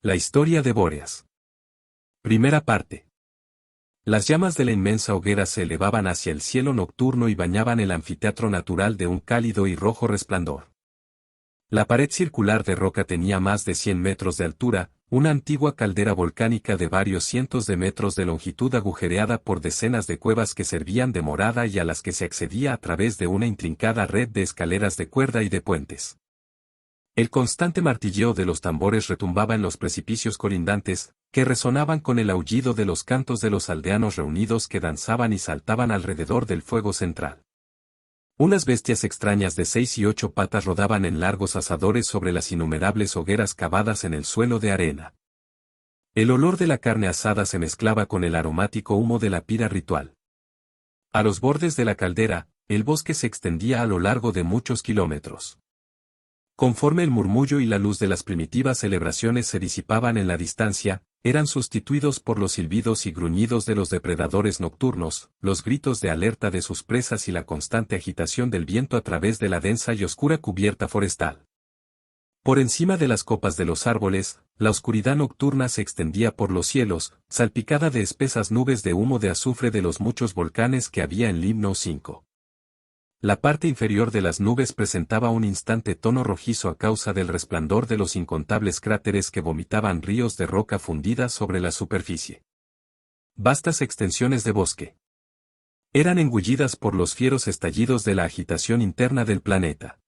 La historia de Bóreas. Primera parte. Las llamas de la inmensa hoguera se elevaban hacia el cielo nocturno y bañaban el anfiteatro natural de un cálido y rojo resplandor. La pared circular de roca tenía más de 100 metros de altura, una antigua caldera volcánica de varios cientos de metros de longitud agujereada por decenas de cuevas que servían de morada y a las que se accedía a través de una intrincada red de escaleras de cuerda y de puentes. El constante martilleo de los tambores retumbaba en los precipicios colindantes, que resonaban con el aullido de los cantos de los aldeanos reunidos que danzaban y saltaban alrededor del fuego central. Unas bestias extrañas de 6 y 8 patas rodaban en largos asadores sobre las innumerables hogueras cavadas en el suelo de arena. El olor de la carne asada se mezclaba con el aromático humo de la pira ritual. A los bordes de la caldera, el bosque se extendía a lo largo de muchos kilómetros. Conforme el murmullo y la luz de las primitivas celebraciones se disipaban en la distancia, eran sustituidos por los silbidos y gruñidos de los depredadores nocturnos, los gritos de alerta de sus presas y la constante agitación del viento a través de la densa y oscura cubierta forestal. Por encima de las copas de los árboles, la oscuridad nocturna se extendía por los cielos, salpicada de espesas nubes de humo de azufre de los muchos volcanes que había en Limno 5. La parte inferior de las nubes presentaba un instante tono rojizo a causa del resplandor de los incontables cráteres que vomitaban ríos de roca fundida sobre la superficie. Vastas extensiones de bosque eran engullidas por los fieros estallidos de la agitación interna del planeta.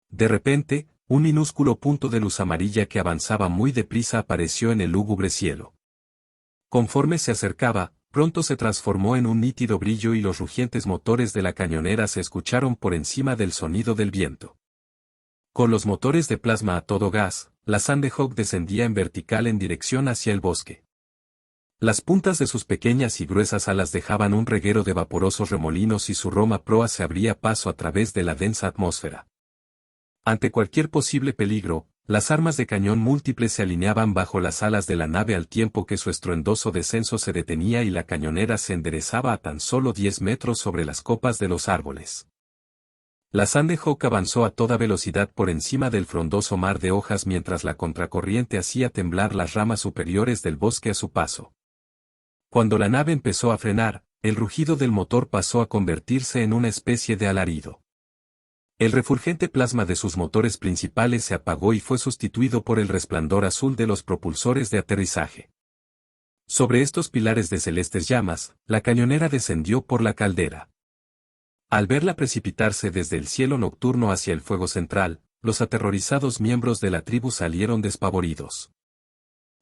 De repente, un minúsculo punto de luz amarilla que avanzaba muy deprisa apareció en el lúgubre cielo. Conforme se acercaba, pronto se transformó en un nítido brillo y los rugientes motores de la cañonera se escucharon por encima del sonido del viento. Con los motores de plasma a todo gas, la Sandhawk descendía en vertical en dirección hacia el bosque. Las puntas de sus pequeñas y gruesas alas dejaban un reguero de vaporosos remolinos y su roma proa se abría paso a través de la densa atmósfera. Ante cualquier posible peligro, las armas de cañón múltiples se alineaban bajo las alas de la nave al tiempo que su estruendoso descenso se detenía y la cañonera se enderezaba a tan solo 10 metros sobre las copas de los árboles. La Sandhawk avanzó a toda velocidad por encima del frondoso mar de hojas mientras la contracorriente hacía temblar las ramas superiores del bosque a su paso. Cuando la nave empezó a frenar, el rugido del motor pasó a convertirse en una especie de alarido. El refulgente plasma de sus motores principales se apagó y fue sustituido por el resplandor azul de los propulsores de aterrizaje. Sobre estos pilares de celestes llamas, la cañonera descendió por la caldera. Al verla precipitarse desde el cielo nocturno hacia el fuego central, los aterrorizados miembros de la tribu salieron despavoridos.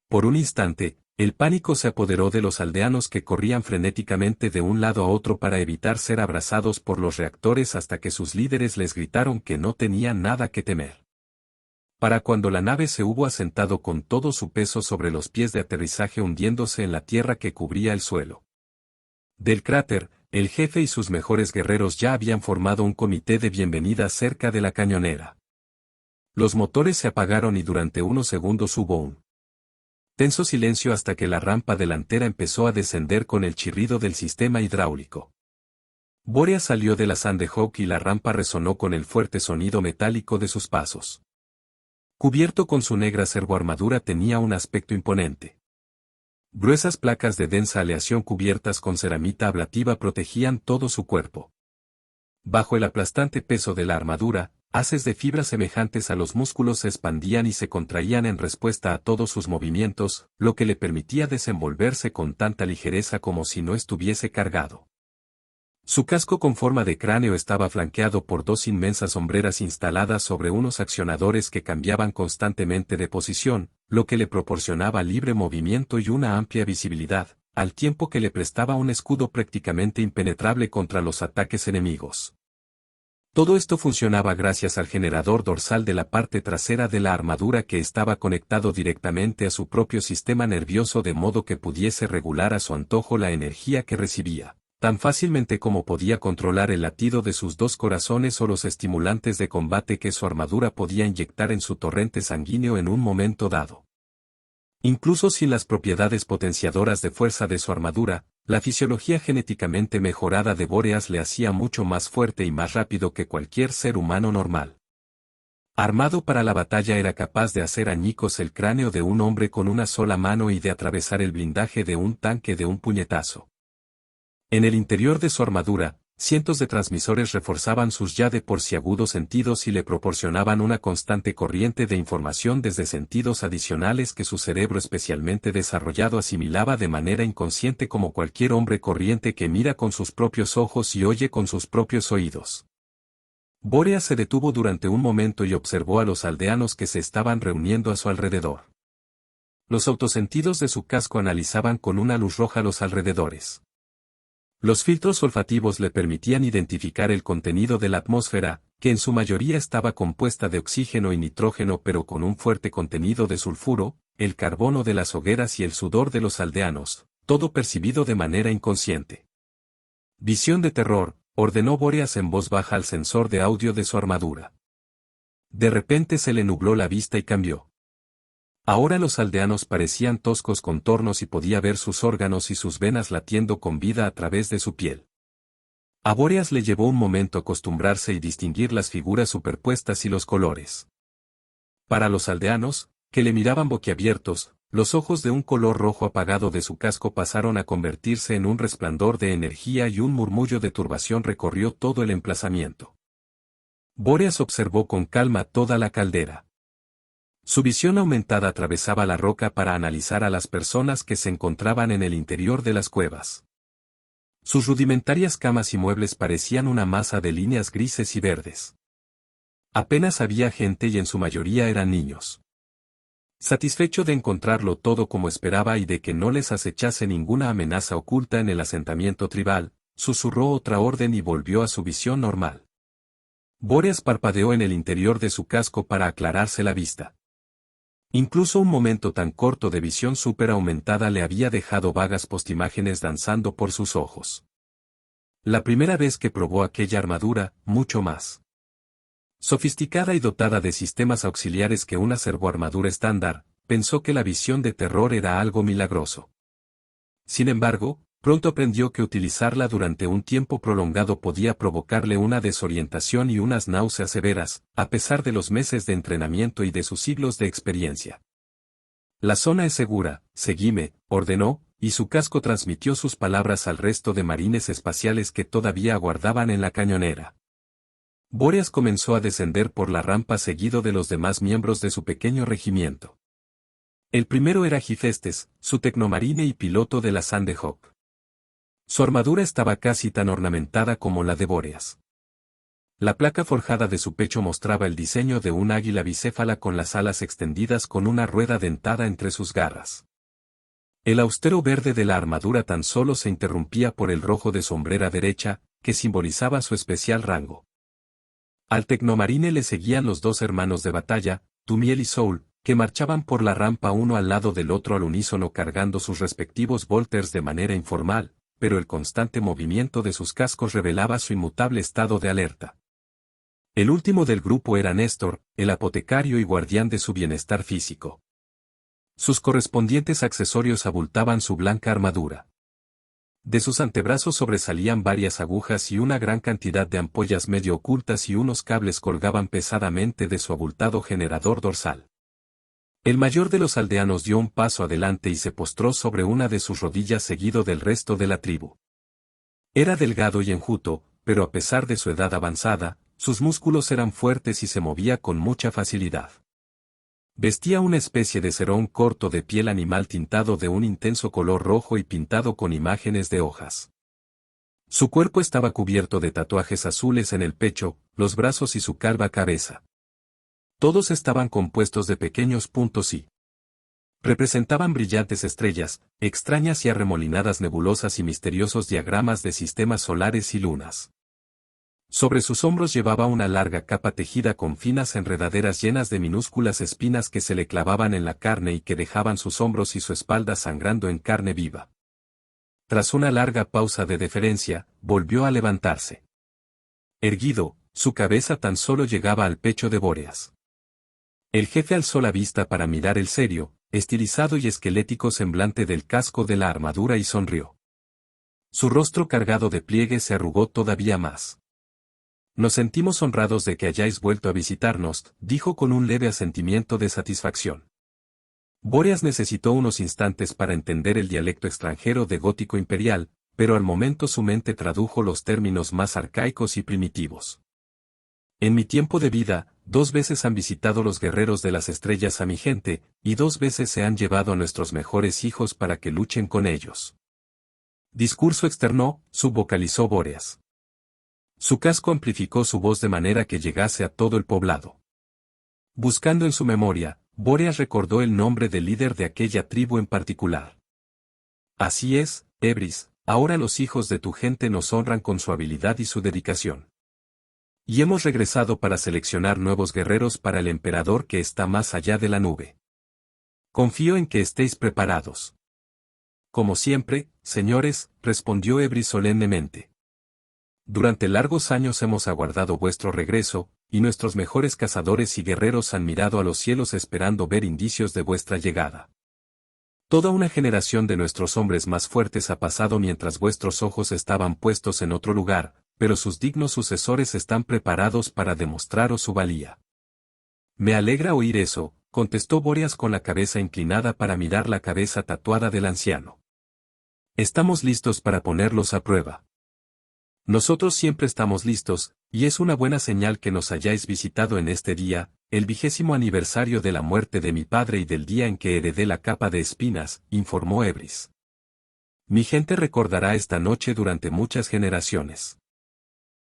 Por un instante, el pánico se apoderó de los aldeanos que corrían frenéticamente de un lado a otro para evitar ser abrasados por los reactores hasta que sus líderes les gritaron que no tenían nada que temer. Para cuando la nave se hubo asentado con todo su peso sobre los pies de aterrizaje hundiéndose en la tierra que cubría el suelo. Del cráter, el jefe y sus mejores guerreros ya habían formado un comité de bienvenida cerca de la cañonera. Los motores se apagaron y durante unos segundos hubo un tenso silencio hasta que la rampa delantera empezó a descender con el chirrido del sistema hidráulico. Bóreas salió de la Sandhawk y la rampa resonó con el fuerte sonido metálico de sus pasos. Cubierto con su negra servoarmadura tenía un aspecto imponente. Gruesas placas de densa aleación cubiertas con ceramita ablativa protegían todo su cuerpo. Bajo el aplastante peso de la armadura, haces de fibras semejantes a los músculos se expandían y se contraían en respuesta a todos sus movimientos, lo que le permitía desenvolverse con tanta ligereza como si no estuviese cargado. Su casco con forma de cráneo estaba flanqueado por dos inmensas sombreras instaladas sobre unos accionadores que cambiaban constantemente de posición, lo que le proporcionaba libre movimiento y una amplia visibilidad, al tiempo que le prestaba un escudo prácticamente impenetrable contra los ataques enemigos. Todo esto funcionaba gracias al generador dorsal de la parte trasera de la armadura que estaba conectado directamente a su propio sistema nervioso de modo que pudiese regular a su antojo la energía que recibía, tan fácilmente como podía controlar el latido de sus dos corazones o los estimulantes de combate que su armadura podía inyectar en su torrente sanguíneo en un momento dado. Incluso sin las propiedades potenciadoras de fuerza de su armadura, la fisiología genéticamente mejorada de Bóreas le hacía mucho más fuerte y más rápido que cualquier ser humano normal. Armado para la batalla, era capaz de hacer añicos el cráneo de un hombre con una sola mano y de atravesar el blindaje de un tanque de un puñetazo. En el interior de su armadura, cientos de transmisores reforzaban sus ya de por sí agudos sentidos y le proporcionaban una constante corriente de información desde sentidos adicionales que su cerebro especialmente desarrollado asimilaba de manera inconsciente, como cualquier hombre corriente que mira con sus propios ojos y oye con sus propios oídos. Bóreas se detuvo durante un momento y observó a los aldeanos que se estaban reuniendo a su alrededor. Los autosentidos de su casco analizaban con una luz roja los alrededores. Los filtros olfativos le permitían identificar el contenido de la atmósfera, que en su mayoría estaba compuesta de oxígeno y nitrógeno, pero con un fuerte contenido de sulfuro, el carbono de las hogueras y el sudor de los aldeanos, todo percibido de manera inconsciente. Visión de terror, ordenó Bóreas en voz baja al sensor de audio de su armadura. De repente se le nubló la vista y cambió. Ahora los aldeanos parecían toscos contornos y podía ver sus órganos y sus venas latiendo con vida a través de su piel. A Bóreas le llevó un momento acostumbrarse y distinguir las figuras superpuestas y los colores. Para los aldeanos, que le miraban boquiabiertos, los ojos de un color rojo apagado de su casco pasaron a convertirse en un resplandor de energía y un murmullo de turbación recorrió todo el emplazamiento. Bóreas observó con calma toda la caldera. Su visión aumentada atravesaba la roca para analizar a las personas que se encontraban en el interior de las cuevas. Sus rudimentarias camas y muebles parecían una masa de líneas grises y verdes. Apenas había gente y en su mayoría eran niños. Satisfecho de encontrarlo todo como esperaba y de que no les acechase ninguna amenaza oculta en el asentamiento tribal, susurró otra orden y volvió a su visión normal. Bóreas parpadeó en el interior de su casco para aclararse la vista. Incluso un momento tan corto de visión súper aumentada le había dejado vagas postimágenes danzando por sus ojos. La primera vez que probó aquella armadura, mucho más sofisticada y dotada de sistemas auxiliares que una servoarmadura estándar, pensó que la visión de terror era algo milagroso. Sin embargo, pronto aprendió que utilizarla durante un tiempo prolongado podía provocarle una desorientación y unas náuseas severas, a pesar de los meses de entrenamiento y de sus siglos de experiencia. La zona es segura, seguime, ordenó, y su casco transmitió sus palabras al resto de marines espaciales que todavía aguardaban en la cañonera. Bóreas comenzó a descender por la rampa seguido de los demás miembros de su pequeño regimiento. El primero era Gifestes, su tecnomarine y piloto de la Sandehawk. Su armadura estaba casi tan ornamentada como la de Bóreas. La placa forjada de su pecho mostraba el diseño de un águila bicéfala con las alas extendidas con una rueda dentada entre sus garras. El austero verde de la armadura tan solo se interrumpía por el rojo de su hombrera derecha, que simbolizaba su especial rango. Al tecnomarine le seguían los dos hermanos de batalla, Tumiel y Soul, que marchaban por la rampa uno al lado del otro al unísono cargando sus respectivos bolters de manera informal, pero el constante movimiento de sus cascos revelaba su inmutable estado de alerta. El último del grupo era Néstor, el apotecario y guardián de su bienestar físico. Sus correspondientes accesorios abultaban su blanca armadura. De sus antebrazos sobresalían varias agujas y una gran cantidad de ampollas medio ocultas y unos cables colgaban pesadamente de su abultado generador dorsal. El mayor de los aldeanos dio un paso adelante y se postró sobre una de sus rodillas seguido del resto de la tribu. Era delgado y enjuto, pero a pesar de su edad avanzada, sus músculos eran fuertes y se movía con mucha facilidad. Vestía una especie de serón corto de piel animal tintado de un intenso color rojo y pintado con imágenes de hojas. Su cuerpo estaba cubierto de tatuajes azules en el pecho, los brazos y su calva cabeza. Todos estaban compuestos de pequeños puntos y representaban brillantes estrellas, extrañas y arremolinadas nebulosas y misteriosos diagramas de sistemas solares y lunas. Sobre sus hombros llevaba una larga capa tejida con finas enredaderas llenas de minúsculas espinas que se le clavaban en la carne y que dejaban sus hombros y su espalda sangrando en carne viva. Tras una larga pausa de deferencia, volvió a levantarse. Erguido, su cabeza tan solo llegaba al pecho de Bóreas. El jefe alzó la vista para mirar el serio, estilizado y esquelético semblante del casco de la armadura y sonrió. Su rostro cargado de pliegues se arrugó todavía más. Nos sentimos honrados de que hayáis vuelto a visitarnos, dijo con un leve asentimiento de satisfacción. Bóreas necesitó unos instantes para entender el dialecto extranjero de gótico imperial, pero al momento su mente tradujo los términos más arcaicos y primitivos. En mi tiempo de vida, 2 veces han visitado los guerreros de las estrellas a mi gente, y 2 veces se han llevado a nuestros mejores hijos para que luchen con ellos. Discurso externó, subvocalizó Bóreas. Su casco amplificó su voz de manera que llegase a todo el poblado. Buscando en su memoria, Bóreas recordó el nombre del líder de aquella tribu en particular. Así es, Ebris, ahora los hijos de tu gente nos honran con su habilidad y su dedicación. Y hemos regresado para seleccionar nuevos guerreros para el emperador que está más allá de la nube. Confío en que estéis preparados. Como siempre, señores, respondió Ebris solemnemente. Durante largos años hemos aguardado vuestro regreso, y nuestros mejores cazadores y guerreros han mirado a los cielos esperando ver indicios de vuestra llegada. Toda una generación de nuestros hombres más fuertes ha pasado mientras vuestros ojos estaban puestos en otro lugar, pero sus dignos sucesores están preparados para demostraros su valía. Me alegra oír eso, contestó Bóreas con la cabeza inclinada para mirar la cabeza tatuada del anciano. Estamos listos para ponerlos a prueba. Nosotros siempre estamos listos, y es una buena señal que nos hayáis visitado en este día, el 20º aniversario de la muerte de mi padre y del día en que heredé la capa de espinas, informó Ebris. Mi gente recordará esta noche durante muchas generaciones.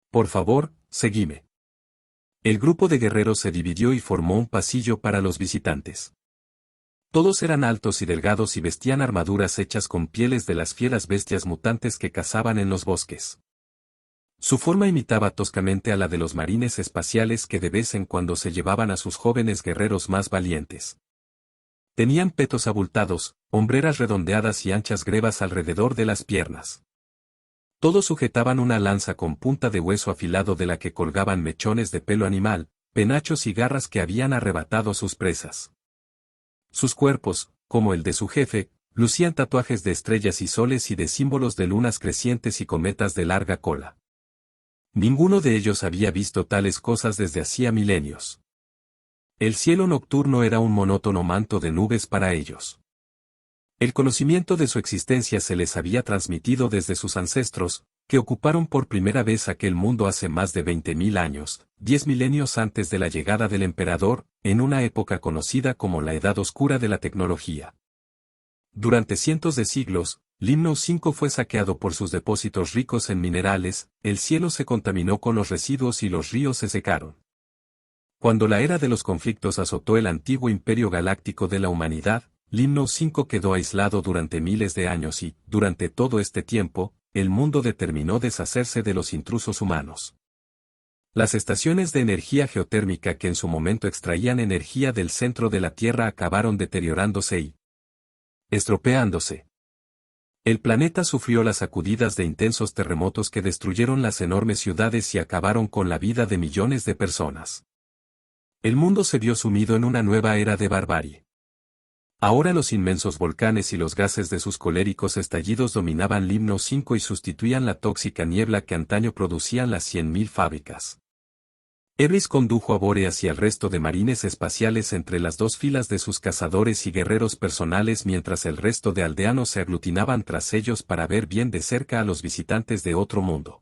Por favor, seguime. El grupo de guerreros se dividió y formó un pasillo para los visitantes. Todos eran altos y delgados y vestían armaduras hechas con pieles de las fieras bestias mutantes que cazaban en los bosques. Su forma imitaba toscamente a la de los marines espaciales que de vez en cuando se llevaban a sus jóvenes guerreros más valientes. Tenían petos abultados, hombreras redondeadas y anchas grebas alrededor de las piernas. Todos sujetaban una lanza con punta de hueso afilado de la que colgaban mechones de pelo animal, penachos y garras que habían arrebatado a sus presas. Sus cuerpos, como el de su jefe, lucían tatuajes de estrellas y soles y de símbolos de lunas crecientes y cometas de larga cola. Ninguno de ellos había visto tales cosas desde hacía milenios. El cielo nocturno era un monótono manto de nubes para ellos. El conocimiento de su existencia se les había transmitido desde sus ancestros, que ocuparon por primera vez aquel mundo hace más de 20.000 años, 10 milenios antes de la llegada del emperador, en una época conocida como la Edad Oscura de la tecnología. Durante cientos de siglos, Limnos V fue saqueado por sus depósitos ricos en minerales, el cielo se contaminó con los residuos y los ríos se secaron. Cuando la era de los conflictos azotó el antiguo imperio galáctico de la humanidad, Limnos V quedó aislado durante miles de años y, durante todo este tiempo, el mundo determinó deshacerse de los intrusos humanos. Las estaciones de energía geotérmica que en su momento extraían energía del centro de la Tierra acabaron deteriorándose y estropeándose. El planeta sufrió las sacudidas de intensos terremotos que destruyeron las enormes ciudades y acabaron con la vida de millones de personas. El mundo se vio sumido en una nueva era de barbarie. Ahora los inmensos volcanes y los gases de sus coléricos estallidos dominaban Limnos V y sustituían la tóxica niebla que antaño producían las 100.000 fábricas. Ebris condujo a Bóreas y al resto de marines espaciales entre las dos filas de sus cazadores y guerreros personales mientras el resto de aldeanos se aglutinaban tras ellos para ver bien de cerca a los visitantes de otro mundo.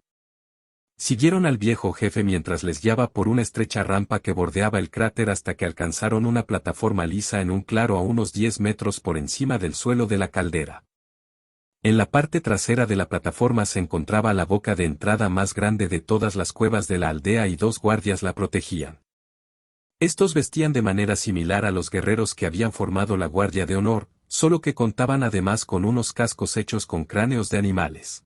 Siguieron al viejo jefe mientras les guiaba por una estrecha rampa que bordeaba el cráter hasta que alcanzaron una plataforma lisa en un claro a unos 10 metros por encima del suelo de la caldera. En la parte trasera de la plataforma se encontraba la boca de entrada más grande de todas las cuevas de la aldea y 2 guardias la protegían. Estos vestían de manera similar a los guerreros que habían formado la Guardia de Honor, solo que contaban además con unos cascos hechos con cráneos de animales.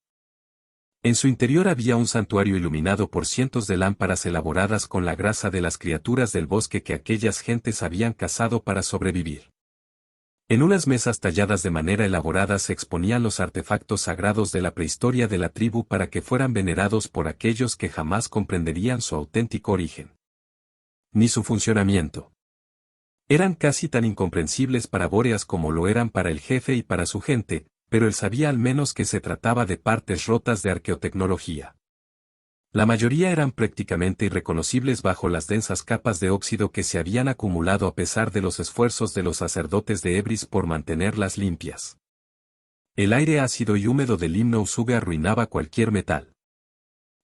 En su interior había un santuario iluminado por cientos de lámparas elaboradas con la grasa de las criaturas del bosque que aquellas gentes habían cazado para sobrevivir. En unas mesas talladas de manera elaborada se exponían los artefactos sagrados de la prehistoria de la tribu para que fueran venerados por aquellos que jamás comprenderían su auténtico origen, ni su funcionamiento. Eran casi tan incomprensibles para Bóreas como lo eran para el jefe y para su gente, pero él sabía al menos que se trataba de partes rotas de arqueotecnología. La mayoría eran prácticamente irreconocibles bajo las densas capas de óxido que se habían acumulado a pesar de los esfuerzos de los sacerdotes de Ebris por mantenerlas limpias. El aire ácido y húmedo del himno Usuge arruinaba cualquier metal.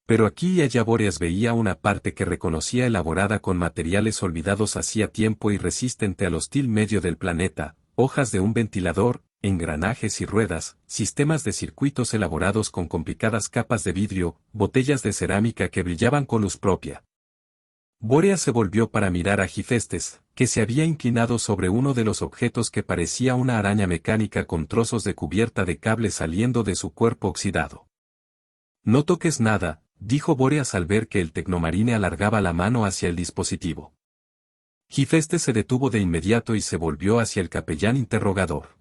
Pero aquí y allá Bóreas veía una parte que reconocía elaborada con materiales olvidados hacía tiempo y resistente al hostil medio del planeta, hojas de un ventilador, engranajes y ruedas, sistemas de circuitos elaborados con complicadas capas de vidrio, botellas de cerámica que brillaban con luz propia. Bóreas se volvió para mirar a Gifestes, que se había inclinado sobre uno de los objetos que parecía una araña mecánica con trozos de cubierta de cable saliendo de su cuerpo oxidado. No toques nada, dijo Bóreas al ver que el tecnomarine alargaba la mano hacia el dispositivo. Gifestes se detuvo de inmediato y se volvió hacia el capellán interrogador.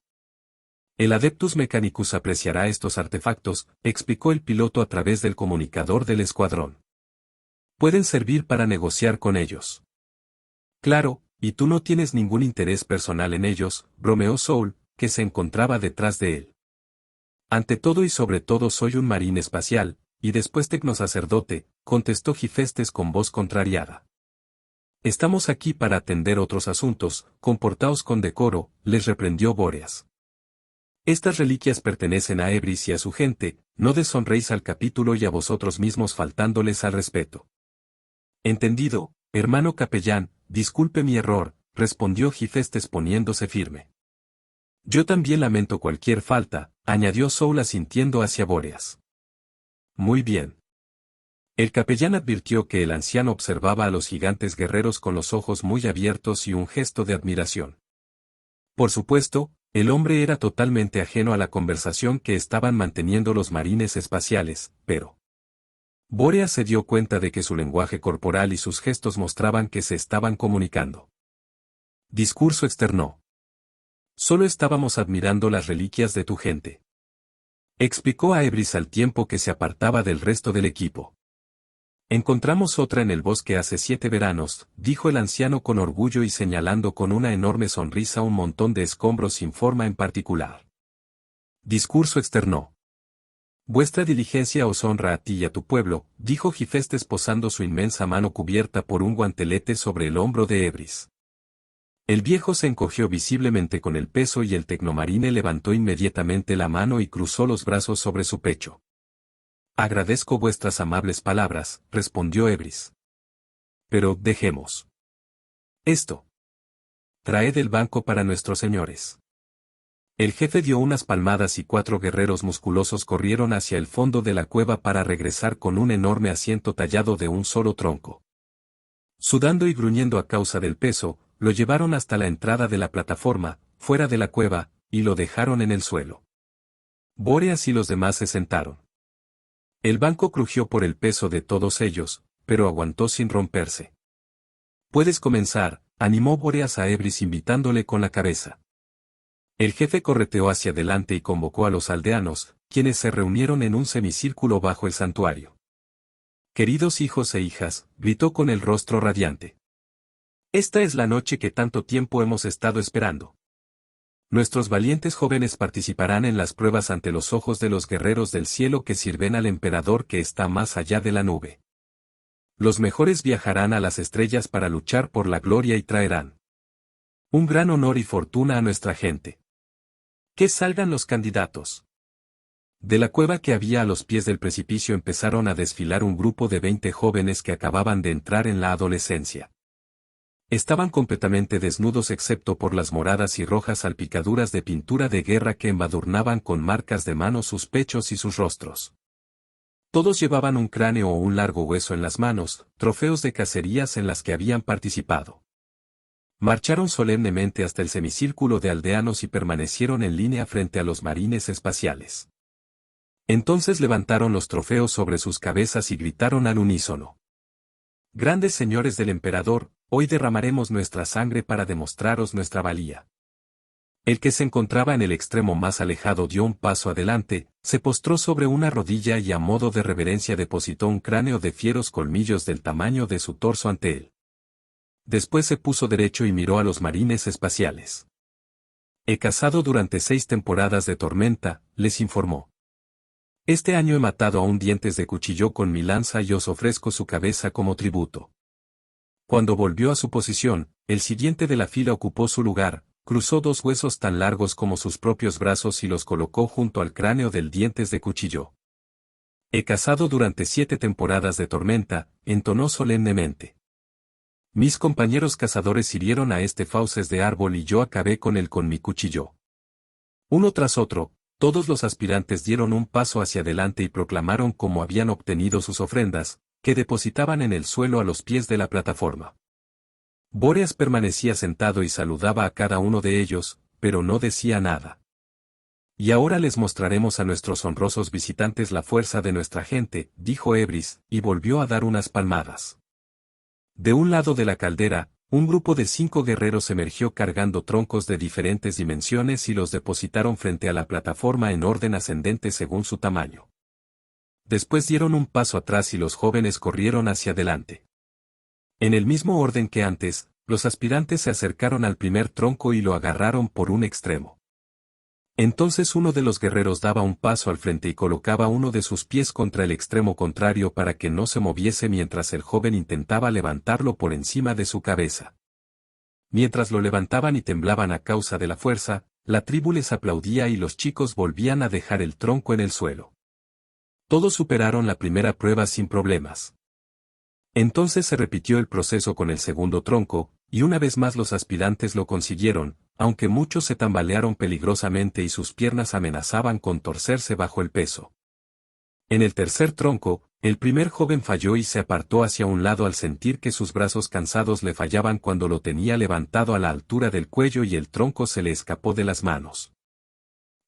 El Adeptus Mechanicus apreciará estos artefactos, explicó el piloto a través del comunicador del escuadrón. Pueden servir para negociar con ellos. Claro, y tú no tienes ningún interés personal en ellos, bromeó Soul, que se encontraba detrás de él. Ante todo y sobre todo soy un marín espacial, y después tecnosacerdote, contestó Gifestes con voz contrariada. Estamos aquí para atender otros asuntos, comportaos con decoro, les reprendió Bóreas. Estas reliquias pertenecen a Ebris y a su gente, no deshonréis al capítulo y a vosotros mismos faltándoles al respeto. Entendido, hermano capellán, disculpe mi error, respondió Gifestes poniéndose firme. Yo también lamento cualquier falta, añadió Soul asintiendo hacia Bóreas. Muy bien. El capellán advirtió que el anciano observaba a los gigantes guerreros con los ojos muy abiertos y un gesto de admiración. Por supuesto, el hombre era totalmente ajeno a la conversación que estaban manteniendo los marines espaciales, pero Bóreas se dio cuenta de que su lenguaje corporal y sus gestos mostraban que se estaban comunicando. Discurso externó. Solo estábamos admirando las reliquias de tu gente. Explicó a Ebris al tiempo que se apartaba del resto del equipo. Encontramos otra en el bosque hace 7 veranos, dijo el anciano con orgullo y señalando con una enorme sonrisa un montón de escombros sin forma en particular. Discurso externó. Vuestra diligencia os honra a ti y a tu pueblo, dijo Gifestes posando su inmensa mano cubierta por un guantelete sobre el hombro de Ebris. El viejo se encogió visiblemente con el peso y el tecnomarine levantó inmediatamente la mano y cruzó los brazos sobre su pecho. Agradezco vuestras amables palabras, respondió Ebris. Pero dejemos esto. Traed el banco para nuestros señores. El jefe dio unas palmadas y 4 guerreros musculosos corrieron hacia el fondo de la cueva para regresar con un enorme asiento tallado de un solo tronco. Sudando y gruñendo a causa del peso, lo llevaron hasta la entrada de la plataforma, fuera de la cueva, y lo dejaron en el suelo. Bóreas y los demás se sentaron. El banco crujió por el peso de todos ellos, pero aguantó sin romperse. Puedes comenzar, animó Bóreas a Ebris invitándole con la cabeza. El jefe correteó hacia adelante y convocó a los aldeanos, quienes se reunieron en un semicírculo bajo el santuario. Queridos hijos e hijas, gritó con el rostro radiante. Esta es la noche que tanto tiempo hemos estado esperando. Nuestros valientes jóvenes participarán en las pruebas ante los ojos de los guerreros del cielo que sirven al emperador que está más allá de la nube. Los mejores viajarán a las estrellas para luchar por la gloria y traerán un gran honor y fortuna a nuestra gente. Que salgan los candidatos. De la cueva que había a los pies del precipicio empezaron a desfilar un grupo de 20 jóvenes que acababan de entrar en la adolescencia. Estaban completamente desnudos excepto por las moradas y rojas salpicaduras de pintura de guerra que embadurnaban con marcas de mano sus pechos y sus rostros. Todos llevaban un cráneo o un largo hueso en las manos, trofeos de cacerías en las que habían participado. Marcharon solemnemente hasta el semicírculo de aldeanos y permanecieron en línea frente a los marines espaciales. Entonces levantaron los trofeos sobre sus cabezas y gritaron al unísono. Grandes señores del emperador, hoy derramaremos nuestra sangre para demostraros nuestra valía. El que se encontraba en el extremo más alejado dio un paso adelante, se postró sobre una rodilla y a modo de reverencia depositó un cráneo de fieros colmillos del tamaño de su torso ante él. Después se puso derecho y miró a los marines espaciales. He cazado durante 6 temporadas de tormenta, les informó. Este año he matado a un dientes de cuchillo con mi lanza y os ofrezco su cabeza como tributo. Cuando volvió a su posición, el siguiente de la fila ocupó su lugar, cruzó dos huesos tan largos como sus propios brazos y los colocó junto al cráneo del dientes de cuchillo. He cazado durante 7 temporadas de tormenta, entonó solemnemente. Mis compañeros cazadores hirieron a este fauces de árbol y yo acabé con él con mi cuchillo. Uno tras otro, todos los aspirantes dieron un paso hacia adelante y proclamaron cómo habían obtenido sus ofrendas, que depositaban en el suelo a los pies de la plataforma. Bóreas permanecía sentado y saludaba a cada uno de ellos, pero no decía nada. Y ahora les mostraremos a nuestros honrosos visitantes la fuerza de nuestra gente, dijo Ebris, y volvió a dar unas palmadas. De un lado de la caldera, un grupo de 5 guerreros emergió cargando troncos de diferentes dimensiones y los depositaron frente a la plataforma en orden ascendente según su tamaño. Después dieron un paso atrás y los jóvenes corrieron hacia adelante. En el mismo orden que antes, los aspirantes se acercaron al primer tronco y lo agarraron por un extremo. Entonces uno de los guerreros daba un paso al frente y colocaba uno de sus pies contra el extremo contrario para que no se moviese mientras el joven intentaba levantarlo por encima de su cabeza. Mientras lo levantaban y temblaban a causa de la fuerza, la tribu les aplaudía y los chicos volvían a dejar el tronco en el suelo. Todos superaron la primera prueba sin problemas. Entonces se repitió el proceso con el segundo tronco, y una vez más los aspirantes lo consiguieron, aunque muchos se tambalearon peligrosamente y sus piernas amenazaban con torcerse bajo el peso. En el tercer tronco, el primer joven falló y se apartó hacia un lado al sentir que sus brazos cansados le fallaban cuando lo tenía levantado a la altura del cuello y el tronco se le escapó de las manos.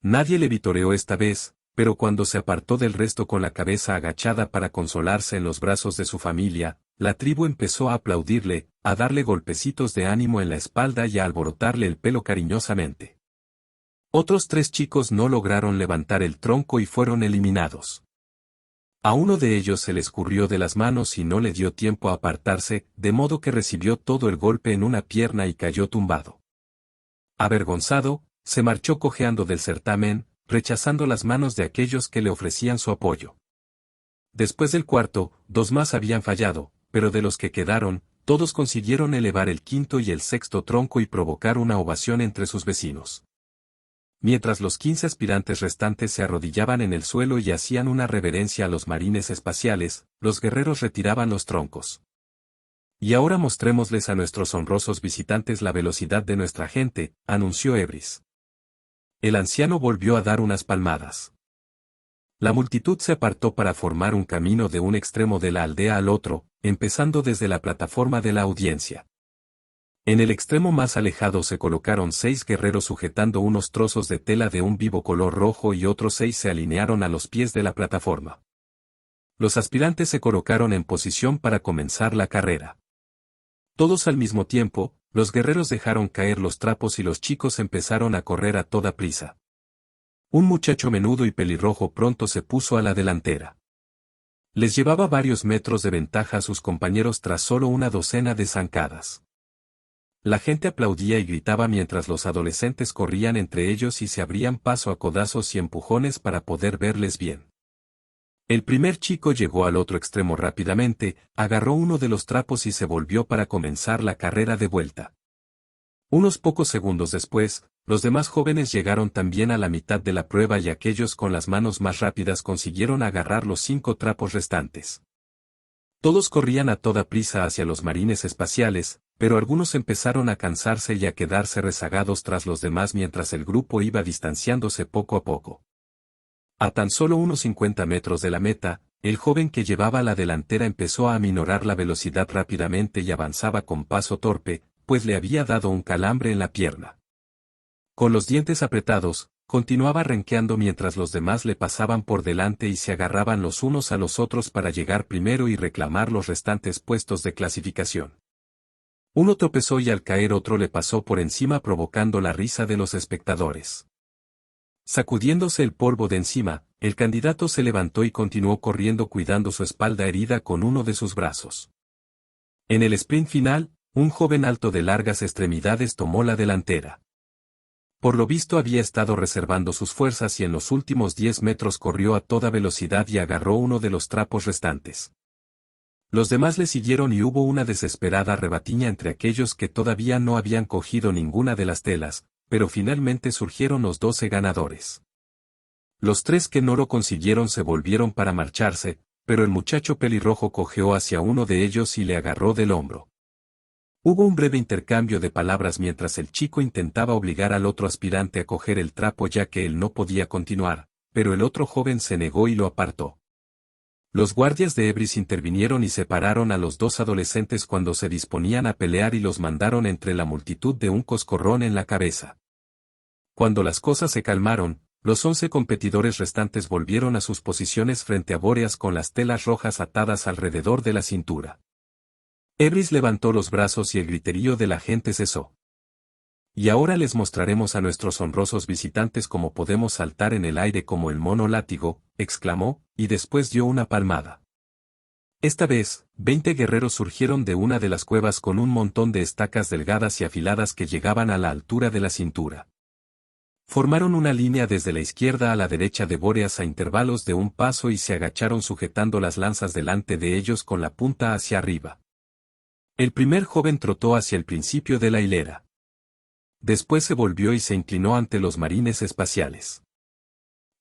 Nadie le vitoreó esta vez, pero cuando se apartó del resto con la cabeza agachada para consolarse en los brazos de su familia, la tribu empezó a aplaudirle, a darle golpecitos de ánimo en la espalda y a alborotarle el pelo cariñosamente. Otros 3 chicos no lograron levantar el tronco y fueron eliminados. A uno de ellos se le escurrió de las manos y no le dio tiempo a apartarse, de modo que recibió todo el golpe en una pierna y cayó tumbado. Avergonzado, se marchó cojeando del certamen, rechazando las manos de aquellos que le ofrecían su apoyo. Después del cuarto, 2 más habían fallado, pero de los que quedaron, todos consiguieron elevar el quinto y el sexto tronco y provocar una ovación entre sus vecinos. Mientras los 15 aspirantes restantes se arrodillaban en el suelo y hacían una reverencia a los marines espaciales, los guerreros retiraban los troncos. Y ahora mostrémosles a nuestros honrosos visitantes la velocidad de nuestra gente, anunció Ebris. El anciano volvió a dar unas palmadas. La multitud se apartó para formar un camino de un extremo de la aldea al otro, empezando desde la plataforma de la audiencia. En el extremo más alejado se colocaron 6 guerreros sujetando unos trozos de tela de un vivo color rojo y otros 6 se alinearon a los pies de la plataforma. Los aspirantes se colocaron en posición para comenzar la carrera. Todos al mismo tiempo, los guerreros dejaron caer los trapos y los chicos empezaron a correr a toda prisa. Un muchacho menudo y pelirrojo pronto se puso a la delantera. Les llevaba varios metros de ventaja a sus compañeros tras solo una docena de zancadas. La gente aplaudía y gritaba mientras los adolescentes corrían entre ellos y se abrían paso a codazos y empujones para poder verles bien. El primer chico llegó al otro extremo rápidamente, agarró uno de los trapos y se volvió para comenzar la carrera de vuelta. Unos pocos segundos después, los demás jóvenes llegaron también a la mitad de la prueba y aquellos con las manos más rápidas consiguieron agarrar los 5 trapos restantes. Todos corrían a toda prisa hacia los marines espaciales, pero algunos empezaron a cansarse y a quedarse rezagados tras los demás mientras el grupo iba distanciándose poco a poco. A tan solo unos 50 metros de la meta, el joven que llevaba la delantera empezó a aminorar la velocidad rápidamente y avanzaba con paso torpe, pues le había dado un calambre en la pierna. Con los dientes apretados, continuaba renqueando mientras los demás le pasaban por delante y se agarraban los unos a los otros para llegar primero y reclamar los restantes puestos de clasificación. Uno tropezó y al caer otro le pasó por encima provocando la risa de los espectadores. Sacudiéndose el polvo de encima, el candidato se levantó y continuó corriendo cuidando su espalda herida con uno de sus brazos. En el sprint final, un joven alto de largas extremidades tomó la delantera. Por lo visto había estado reservando sus fuerzas y en los últimos 10 metros corrió a toda velocidad y agarró uno de los trapos restantes. Los demás le siguieron y hubo una desesperada rebatiña entre aquellos que todavía no habían cogido ninguna de las telas, pero finalmente surgieron los 12 ganadores. Los 3 que no lo consiguieron se volvieron para marcharse, pero el muchacho pelirrojo cojeó hacia uno de ellos y le agarró del hombro. Hubo un breve intercambio de palabras mientras el chico intentaba obligar al otro aspirante a coger el trapo ya que él no podía continuar, pero el otro joven se negó y lo apartó. Los guardias de Ebris intervinieron y separaron a los 2 adolescentes cuando se disponían a pelear y los mandaron entre la multitud de un coscorrón en la cabeza. Cuando las cosas se calmaron, los 11 competidores restantes volvieron a sus posiciones frente a Bóreas con las telas rojas atadas alrededor de la cintura. Ebris levantó los brazos y el griterío de la gente cesó. Y ahora les mostraremos a nuestros honrosos visitantes cómo podemos saltar en el aire como el mono látigo, exclamó, y después dio una palmada. Esta vez, 20 guerreros surgieron de una de las cuevas con un montón de estacas delgadas y afiladas que llegaban a la altura de la cintura. Formaron una línea desde la izquierda a la derecha de Bóreas a intervalos de un paso y se agacharon sujetando las lanzas delante de ellos con la punta hacia arriba. El primer joven trotó hacia el principio de la hilera. Después se volvió y se inclinó ante los marines espaciales.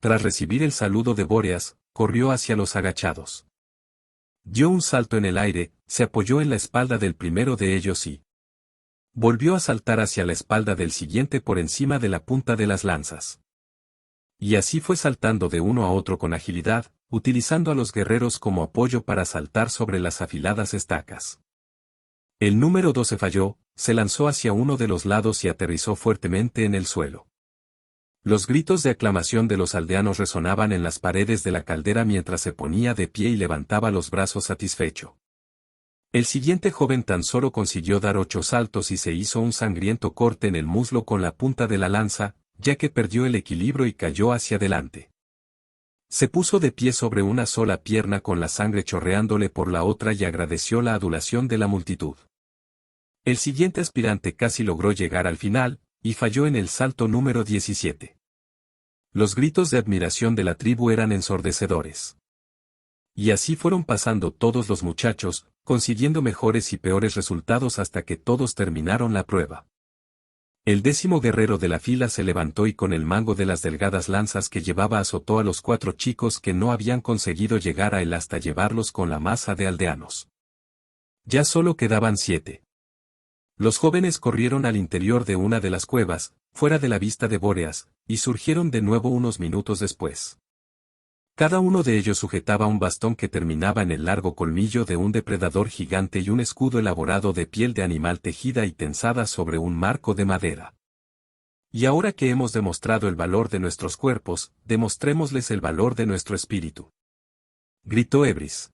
Tras recibir el saludo de Bóreas, corrió hacia los agachados. Dio un salto en el aire, se apoyó en la espalda del primero de ellos y volvió a saltar hacia la espalda del siguiente por encima de la punta de las lanzas. Y así fue saltando de uno a otro con agilidad, utilizando a los guerreros como apoyo para saltar sobre las afiladas estacas. El número 12 falló, se lanzó hacia uno de los lados y aterrizó fuertemente en el suelo. Los gritos de aclamación de los aldeanos resonaban en las paredes de la caldera mientras se ponía de pie y levantaba los brazos satisfecho. El siguiente joven tan solo consiguió dar 8 saltos y se hizo un sangriento corte en el muslo con la punta de la lanza, ya que perdió el equilibrio y cayó hacia adelante. Se puso de pie sobre una sola pierna con la sangre chorreándole por la otra y agradeció la adulación de la multitud. El siguiente aspirante casi logró llegar al final, y falló en el salto número 17. Los gritos de admiración de la tribu eran ensordecedores. Y así fueron pasando todos los muchachos, consiguiendo mejores y peores resultados hasta que todos terminaron la prueba. El 10º guerrero de la fila se levantó y con el mango de las delgadas lanzas que llevaba azotó a los 4 chicos que no habían conseguido llegar a él hasta llevarlos con la masa de aldeanos. Ya solo quedaban 7. Los jóvenes corrieron al interior de una de las cuevas, fuera de la vista de Bóreas, y surgieron de nuevo unos minutos después. Cada uno de ellos sujetaba un bastón que terminaba en el largo colmillo de un depredador gigante y un escudo elaborado de piel de animal tejida y tensada sobre un marco de madera. Y ahora que hemos demostrado el valor de nuestros cuerpos, demostrémosles el valor de nuestro espíritu. Gritó Ebris.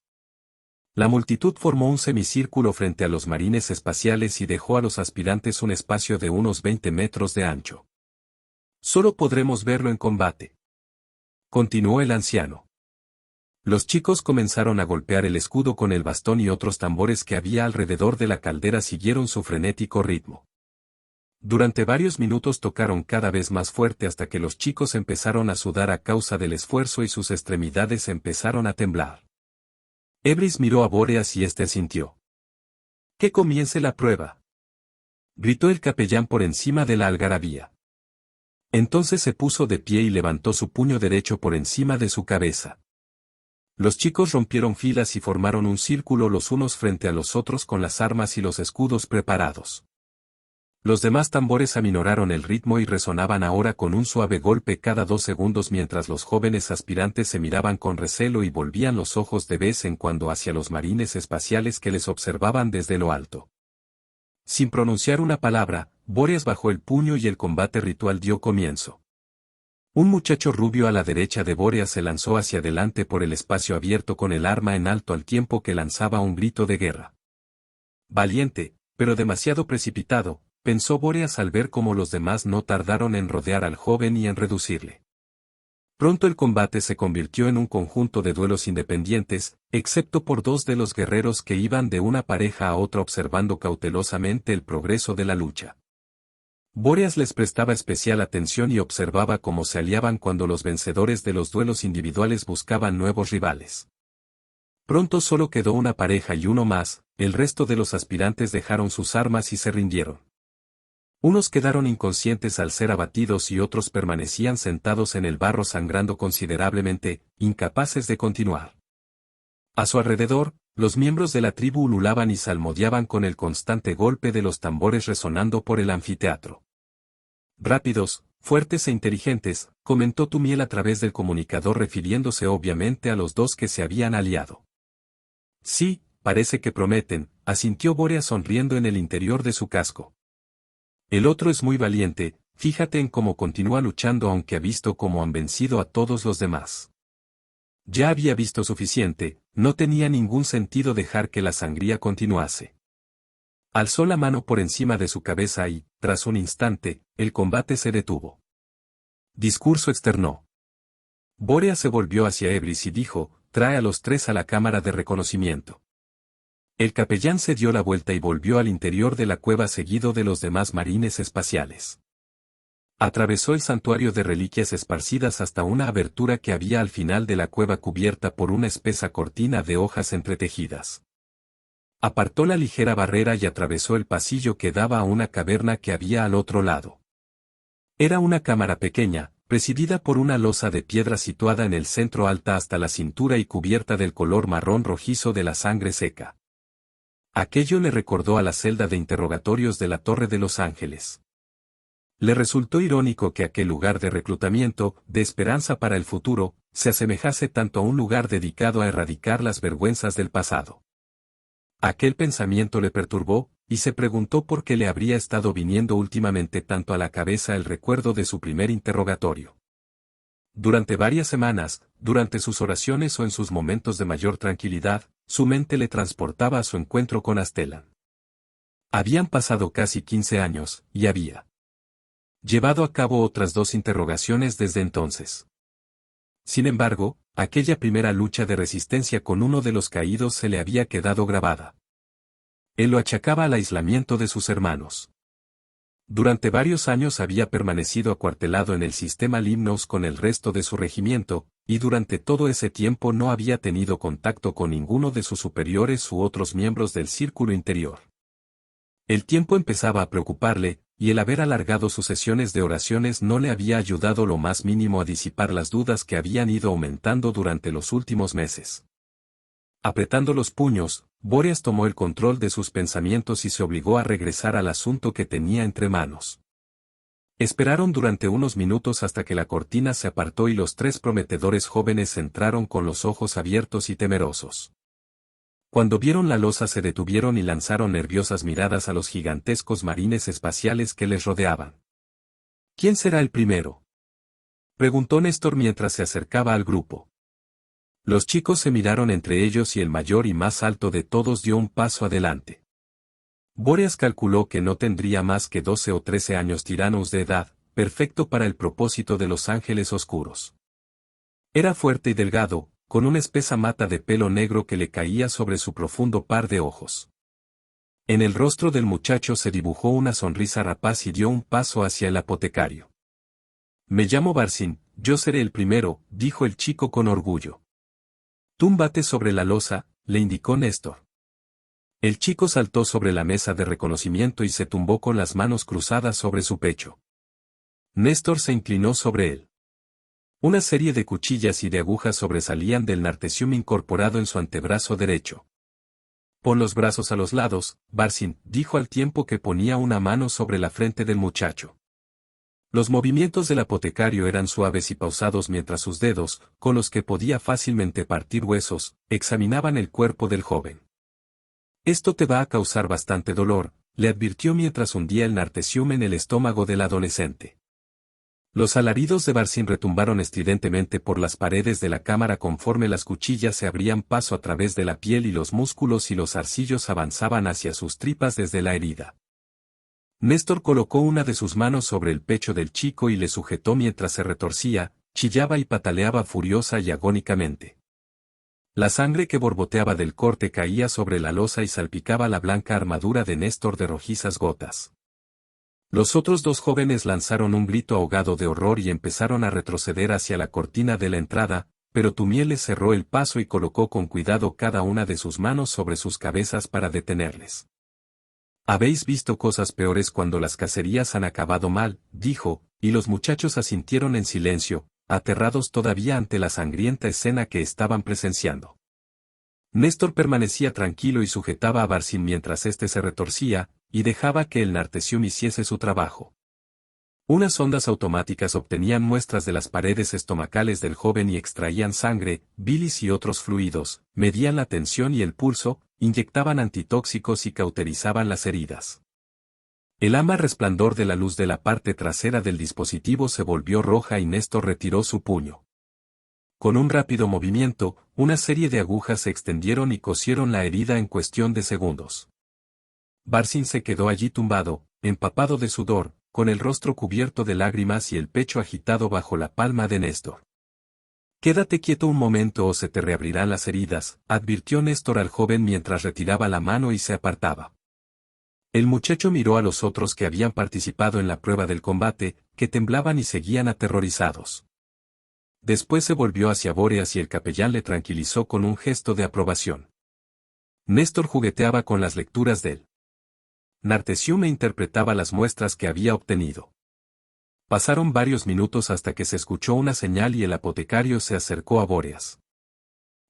La multitud formó un semicírculo frente a los marines espaciales y dejó a los aspirantes un espacio de unos 20 metros de ancho. Solo podremos verlo en combate. Continuó el anciano. Los chicos comenzaron a golpear el escudo con el bastón y otros tambores que había alrededor de la caldera siguieron su frenético ritmo. Durante varios minutos tocaron cada vez más fuerte hasta que los chicos empezaron a sudar a causa del esfuerzo y sus extremidades empezaron a temblar. Ebris miró a Bóreas y éste asintió. «¡Que comience la prueba!», gritó el capellán por encima de la algarabía. Entonces se puso de pie y levantó su puño derecho por encima de su cabeza. Los chicos rompieron filas y formaron un círculo los unos frente a los otros con las armas y los escudos preparados. Los demás tambores aminoraron el ritmo y resonaban ahora con un suave golpe cada 2 segundos mientras los jóvenes aspirantes se miraban con recelo y volvían los ojos de vez en cuando hacia los marines espaciales que les observaban desde lo alto. Sin pronunciar una palabra, Bóreas bajó el puño y el combate ritual dio comienzo. Un muchacho rubio a la derecha de Bóreas se lanzó hacia adelante por el espacio abierto con el arma en alto al tiempo que lanzaba un grito de guerra. Valiente, pero demasiado precipitado, pensó Bóreas al ver cómo los demás no tardaron en rodear al joven y en reducirle. Pronto el combate se convirtió en un conjunto de duelos independientes, excepto por 2 de los guerreros que iban de una pareja a otra observando cautelosamente el progreso de la lucha. Bóreas les prestaba especial atención y observaba cómo se aliaban cuando los vencedores de los duelos individuales buscaban nuevos rivales. Pronto solo quedó una pareja y uno más, el resto de los aspirantes dejaron sus armas y se rindieron. Unos quedaron inconscientes al ser abatidos y otros permanecían sentados en el barro sangrando considerablemente, incapaces de continuar. A su alrededor, los miembros de la tribu ululaban y salmodiaban con el constante golpe de los tambores resonando por el anfiteatro. Rápidos, fuertes e inteligentes, comentó Tumiel a través del comunicador refiriéndose obviamente a los dos que se habían aliado. Sí, parece que prometen, asintió Bóreas sonriendo en el interior de su casco. El otro es muy valiente, fíjate en cómo continúa luchando aunque ha visto cómo han vencido a todos los demás. Ya había visto suficiente, no tenía ningún sentido dejar que la sangría continuase. Alzó la mano por encima de su cabeza y, tras un instante, el combate se detuvo. Discurso externó. Bóreas se volvió hacia Ebris y dijo, trae a los tres a la cámara de reconocimiento. El capellán se dio la vuelta y volvió al interior de la cueva seguido de los demás marines espaciales. Atravesó el santuario de reliquias esparcidas hasta una abertura que había al final de la cueva cubierta por una espesa cortina de hojas entretejidas. Apartó la ligera barrera y atravesó el pasillo que daba a una caverna que había al otro lado. Era una cámara pequeña, presidida por una losa de piedra situada en el centro alta hasta la cintura y cubierta del color marrón rojizo de la sangre seca. Aquello le recordó a la celda de interrogatorios de la Torre de los Ángeles. Le resultó irónico que aquel lugar de reclutamiento, de esperanza para el futuro, se asemejase tanto a un lugar dedicado a erradicar las vergüenzas del pasado. Aquel pensamiento le perturbó, y se preguntó por qué le habría estado viniendo últimamente tanto a la cabeza el recuerdo de su primer interrogatorio. Durante varias semanas, durante sus oraciones o en sus momentos de mayor tranquilidad, su mente le transportaba a su encuentro con Astellan. Habían pasado casi 15 años, y había llevado a cabo otras 2 interrogaciones desde entonces. Sin embargo, aquella primera lucha de resistencia con uno de los caídos se le había quedado grabada. Él lo achacaba al aislamiento de sus hermanos. Durante varios años había permanecido acuartelado en el sistema Limnos con el resto de su regimiento, y durante todo ese tiempo no había tenido contacto con ninguno de sus superiores u otros miembros del círculo interior. El tiempo empezaba a preocuparle, y el haber alargado sus sesiones de oraciones no le había ayudado lo más mínimo a disipar las dudas que habían ido aumentando durante los últimos meses. Apretando los puños, Bóreas tomó el control de sus pensamientos y se obligó a regresar al asunto que tenía entre manos. Esperaron durante unos minutos hasta que la cortina se apartó y los 3 prometedores jóvenes entraron con los ojos abiertos y temerosos. Cuando vieron la losa se detuvieron y lanzaron nerviosas miradas a los gigantescos marines espaciales que les rodeaban. ¿Quién será el primero?, preguntó Néstor mientras se acercaba al grupo. Los chicos se miraron entre ellos y el mayor y más alto de todos dio un paso adelante. Bóreas calculó que no tendría más que 12 o 13 años tiranos de edad, perfecto para el propósito de los ángeles oscuros. Era fuerte y delgado, con una espesa mata de pelo negro que le caía sobre su profundo par de ojos. En el rostro del muchacho se dibujó una sonrisa rapaz y dio un paso hacia el apotecario. Me llamo Barsín, yo seré el primero, dijo el chico con orgullo. Túmbate sobre la losa, le indicó Néstor. El chico saltó sobre la mesa de reconocimiento y se tumbó con las manos cruzadas sobre su pecho. Néstor se inclinó sobre él. Una serie de cuchillas y de agujas sobresalían del nartesium incorporado en su antebrazo derecho. Pon los brazos a los lados, Barsín, dijo al tiempo que ponía una mano sobre la frente del muchacho. Los movimientos del apotecario eran suaves y pausados mientras sus dedos, con los que podía fácilmente partir huesos, examinaban el cuerpo del joven. Esto te va a causar bastante dolor, le advirtió mientras hundía el nartesium en el estómago del adolescente. Los alaridos de Barsín retumbaron estridentemente por las paredes de la cámara conforme las cuchillas se abrían paso a través de la piel y los músculos y los arcillos avanzaban hacia sus tripas desde la herida. Néstor colocó una de sus manos sobre el pecho del chico y le sujetó mientras se retorcía, chillaba y pataleaba furiosa y agónicamente. La sangre que borboteaba del corte caía sobre la losa y salpicaba la blanca armadura de Néstor de rojizas gotas. Los otros dos jóvenes lanzaron un grito ahogado de horror y empezaron a retroceder hacia la cortina de la entrada, pero Tumiel les cerró el paso y colocó con cuidado cada una de sus manos sobre sus cabezas para detenerles. Habéis visto cosas peores cuando las cacerías han acabado mal, dijo, y los muchachos asintieron en silencio, aterrados todavía ante la sangrienta escena que estaban presenciando. Néstor permanecía tranquilo y sujetaba a Barcín mientras éste se retorcía, y dejaba que el Nartesium hiciese su trabajo. Unas ondas automáticas obtenían muestras de las paredes estomacales del joven y extraían sangre, bilis y otros fluidos, medían la tensión y el pulso, inyectaban antitóxicos y cauterizaban las heridas. El ama resplandor de la luz de la parte trasera del dispositivo se volvió roja y Néstor retiró su puño. Con un rápido movimiento, una serie de agujas se extendieron y cosieron la herida en cuestión de segundos. Barcín se quedó allí tumbado, empapado de sudor, con el rostro cubierto de lágrimas y el pecho agitado bajo la palma de Néstor. «Quédate quieto un momento o se te reabrirán las heridas», advirtió Néstor al joven mientras retiraba la mano y se apartaba. El muchacho miró a los otros que habían participado en la prueba del combate, que temblaban y seguían aterrorizados. Después se volvió hacia Bóreas y el capellán le tranquilizó con un gesto de aprobación. Néstor jugueteaba con las lecturas del Nartesium e interpretaba las muestras que había obtenido. Pasaron varios minutos hasta que se escuchó una señal y el apotecario se acercó a Bóreas.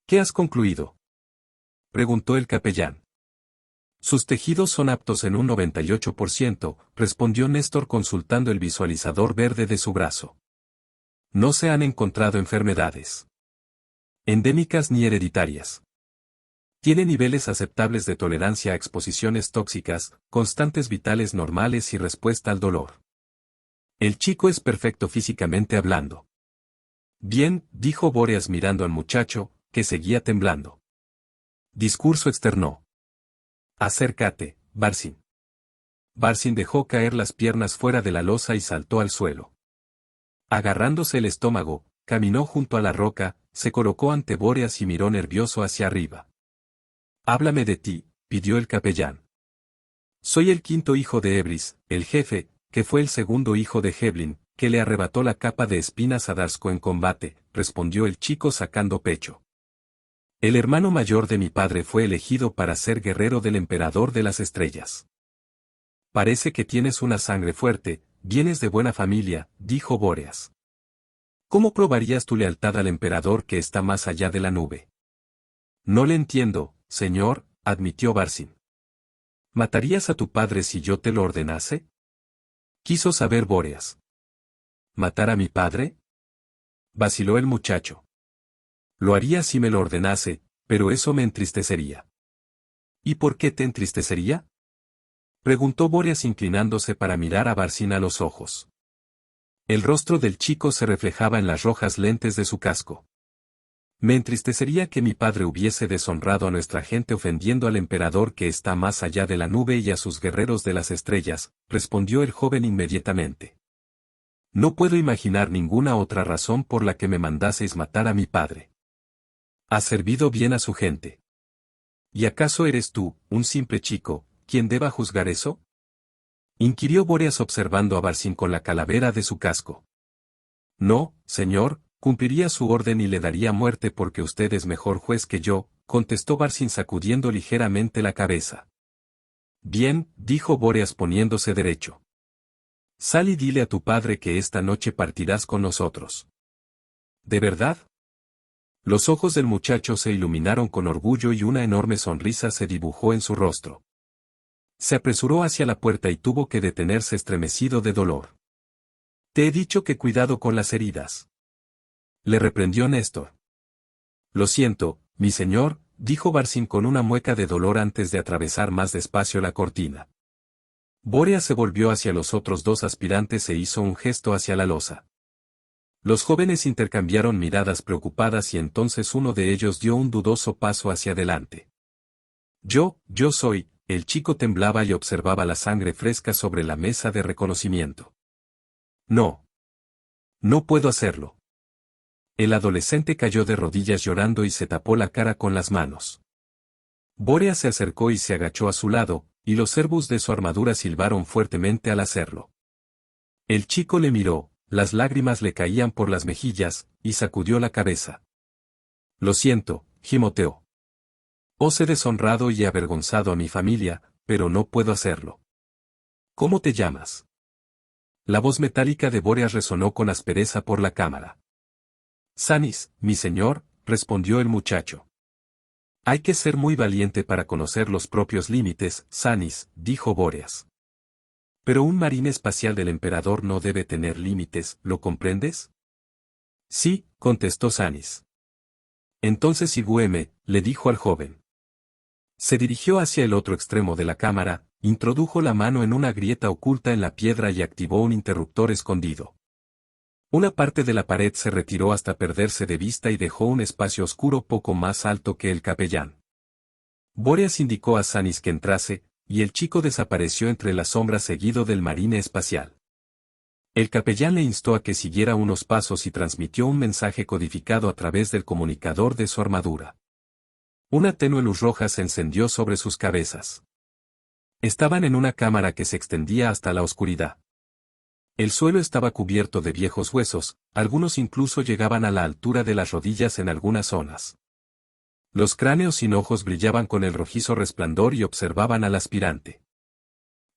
«¿Qué has concluido?», preguntó el capellán. «Sus tejidos son aptos en un 98%, respondió Néstor consultando el visualizador verde de su brazo. No se han encontrado enfermedades endémicas ni hereditarias. Tiene niveles aceptables de tolerancia a exposiciones tóxicas, constantes vitales normales y respuesta al dolor. El chico es perfecto físicamente hablando». «Bien», dijo Bóreas mirando al muchacho, que seguía temblando. Discurso externó. «Acércate, Barcín». Barcín dejó caer las piernas fuera de la losa y saltó al suelo. Agarrándose el estómago, caminó junto a la roca, se colocó ante Bóreas y miró nervioso hacia arriba. «Háblame de ti», pidió el capellán. «Soy el quinto hijo de Ebris, el jefe, que fue el segundo hijo de Heblin, que le arrebató la capa de espinas a Darsco en combate», respondió el chico sacando pecho. «El hermano mayor de mi padre fue elegido para ser guerrero del emperador de las estrellas». «Parece que tienes una sangre fuerte, vienes de buena familia», dijo Bóreas. «¿Cómo probarías tu lealtad al emperador que está más allá de la nube?». «No le entiendo, señor», admitió Barcín. «¿Matarías a tu padre si yo te lo ordenase?», quiso saber Bóreas. «¿Matar a mi padre?», vaciló el muchacho. «Lo haría si me lo ordenase, pero eso me entristecería». «¿Y por qué te entristecería?», preguntó Bóreas inclinándose para mirar a Barcín a los ojos. El rostro del chico se reflejaba en las rojas lentes de su casco. «Me entristecería que mi padre hubiese deshonrado a nuestra gente ofendiendo al emperador que está más allá de la nube y a sus guerreros de las estrellas», respondió el joven inmediatamente. «No puedo imaginar ninguna otra razón por la que me mandaseis matar a mi padre. Ha servido bien a su gente. ¿Y acaso eres tú, un simple chico, quien deba juzgar eso?», inquirió Bóreas observando a Barcín con la calavera de su casco. «No, señor, cumpliría su orden y le daría muerte porque usted es mejor juez que yo», contestó Barcín sacudiendo ligeramente la cabeza. «Bien», dijo Bóreas poniéndose derecho. «Sal y dile a tu padre que esta noche partirás con nosotros». «¿De verdad?». Los ojos del muchacho se iluminaron con orgullo y una enorme sonrisa se dibujó en su rostro. Se apresuró hacia la puerta y tuvo que detenerse estremecido de dolor. «Te he dicho que cuidado con las heridas», le reprendió Néstor. «Lo siento, mi señor», dijo Barcín con una mueca de dolor antes de atravesar más despacio la cortina. Bóreas se volvió hacia los otros dos aspirantes e hizo un gesto hacia la losa. Los jóvenes intercambiaron miradas preocupadas y entonces uno de ellos dio un dudoso paso hacia adelante. Yo soy», el chico temblaba y observaba la sangre fresca sobre la mesa de reconocimiento. «No. No puedo hacerlo». El adolescente cayó de rodillas llorando y se tapó la cara con las manos. Bóreas se acercó y se agachó a su lado, y los cerbus de su armadura silbaron fuertemente al hacerlo. El chico le miró, las lágrimas le caían por las mejillas, y sacudió la cabeza. Lo siento, gimoteó. Os he deshonrado y avergonzado a mi familia, pero no puedo hacerlo. ¿Cómo te llamas? La voz metálica de Bóreas resonó con aspereza por la cámara. Sanis, mi señor, respondió el muchacho. Hay que ser muy valiente para conocer los propios límites, Sanis, dijo Bóreas. Pero un marine espacial del emperador no debe tener límites, ¿lo comprendes? Sí, contestó Sanis. Entonces sigúeme, le dijo al joven. Se dirigió hacia el otro extremo de la cámara, introdujo la mano en una grieta oculta en la piedra y activó un interruptor escondido. Una parte de la pared se retiró hasta perderse de vista y dejó un espacio oscuro poco más alto que el capellán. Bóreas indicó a Sanis que entrase, y el chico desapareció entre las sombras seguido del marine espacial. El capellán le instó a que siguiera unos pasos y transmitió un mensaje codificado a través del comunicador de su armadura. Una tenue luz roja se encendió sobre sus cabezas. Estaban en una cámara que se extendía hasta la oscuridad. El suelo estaba cubierto de viejos huesos, algunos incluso llegaban a la altura de las rodillas en algunas zonas. Los cráneos sin ojos brillaban con el rojizo resplandor y observaban al aspirante.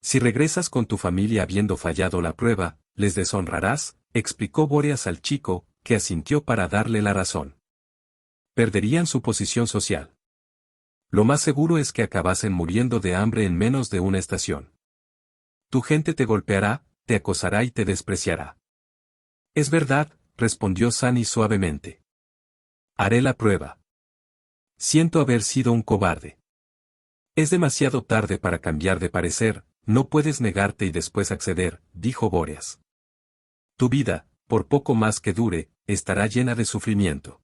Si regresas con tu familia habiendo fallado la prueba, les deshonrarás, explicó Bóreas al chico, que asintió para darle la razón. Perderían su posición social. Lo más seguro es que acabasen muriendo de hambre en menos de una estación. Tu gente te golpeará, te acosará y te despreciará. Es verdad, respondió Sanis suavemente. Haré la prueba. Siento haber sido un cobarde. Es demasiado tarde para cambiar de parecer, no puedes negarte y después acceder, dijo Bóreas. Tu vida, por poco más que dure, estará llena de sufrimiento.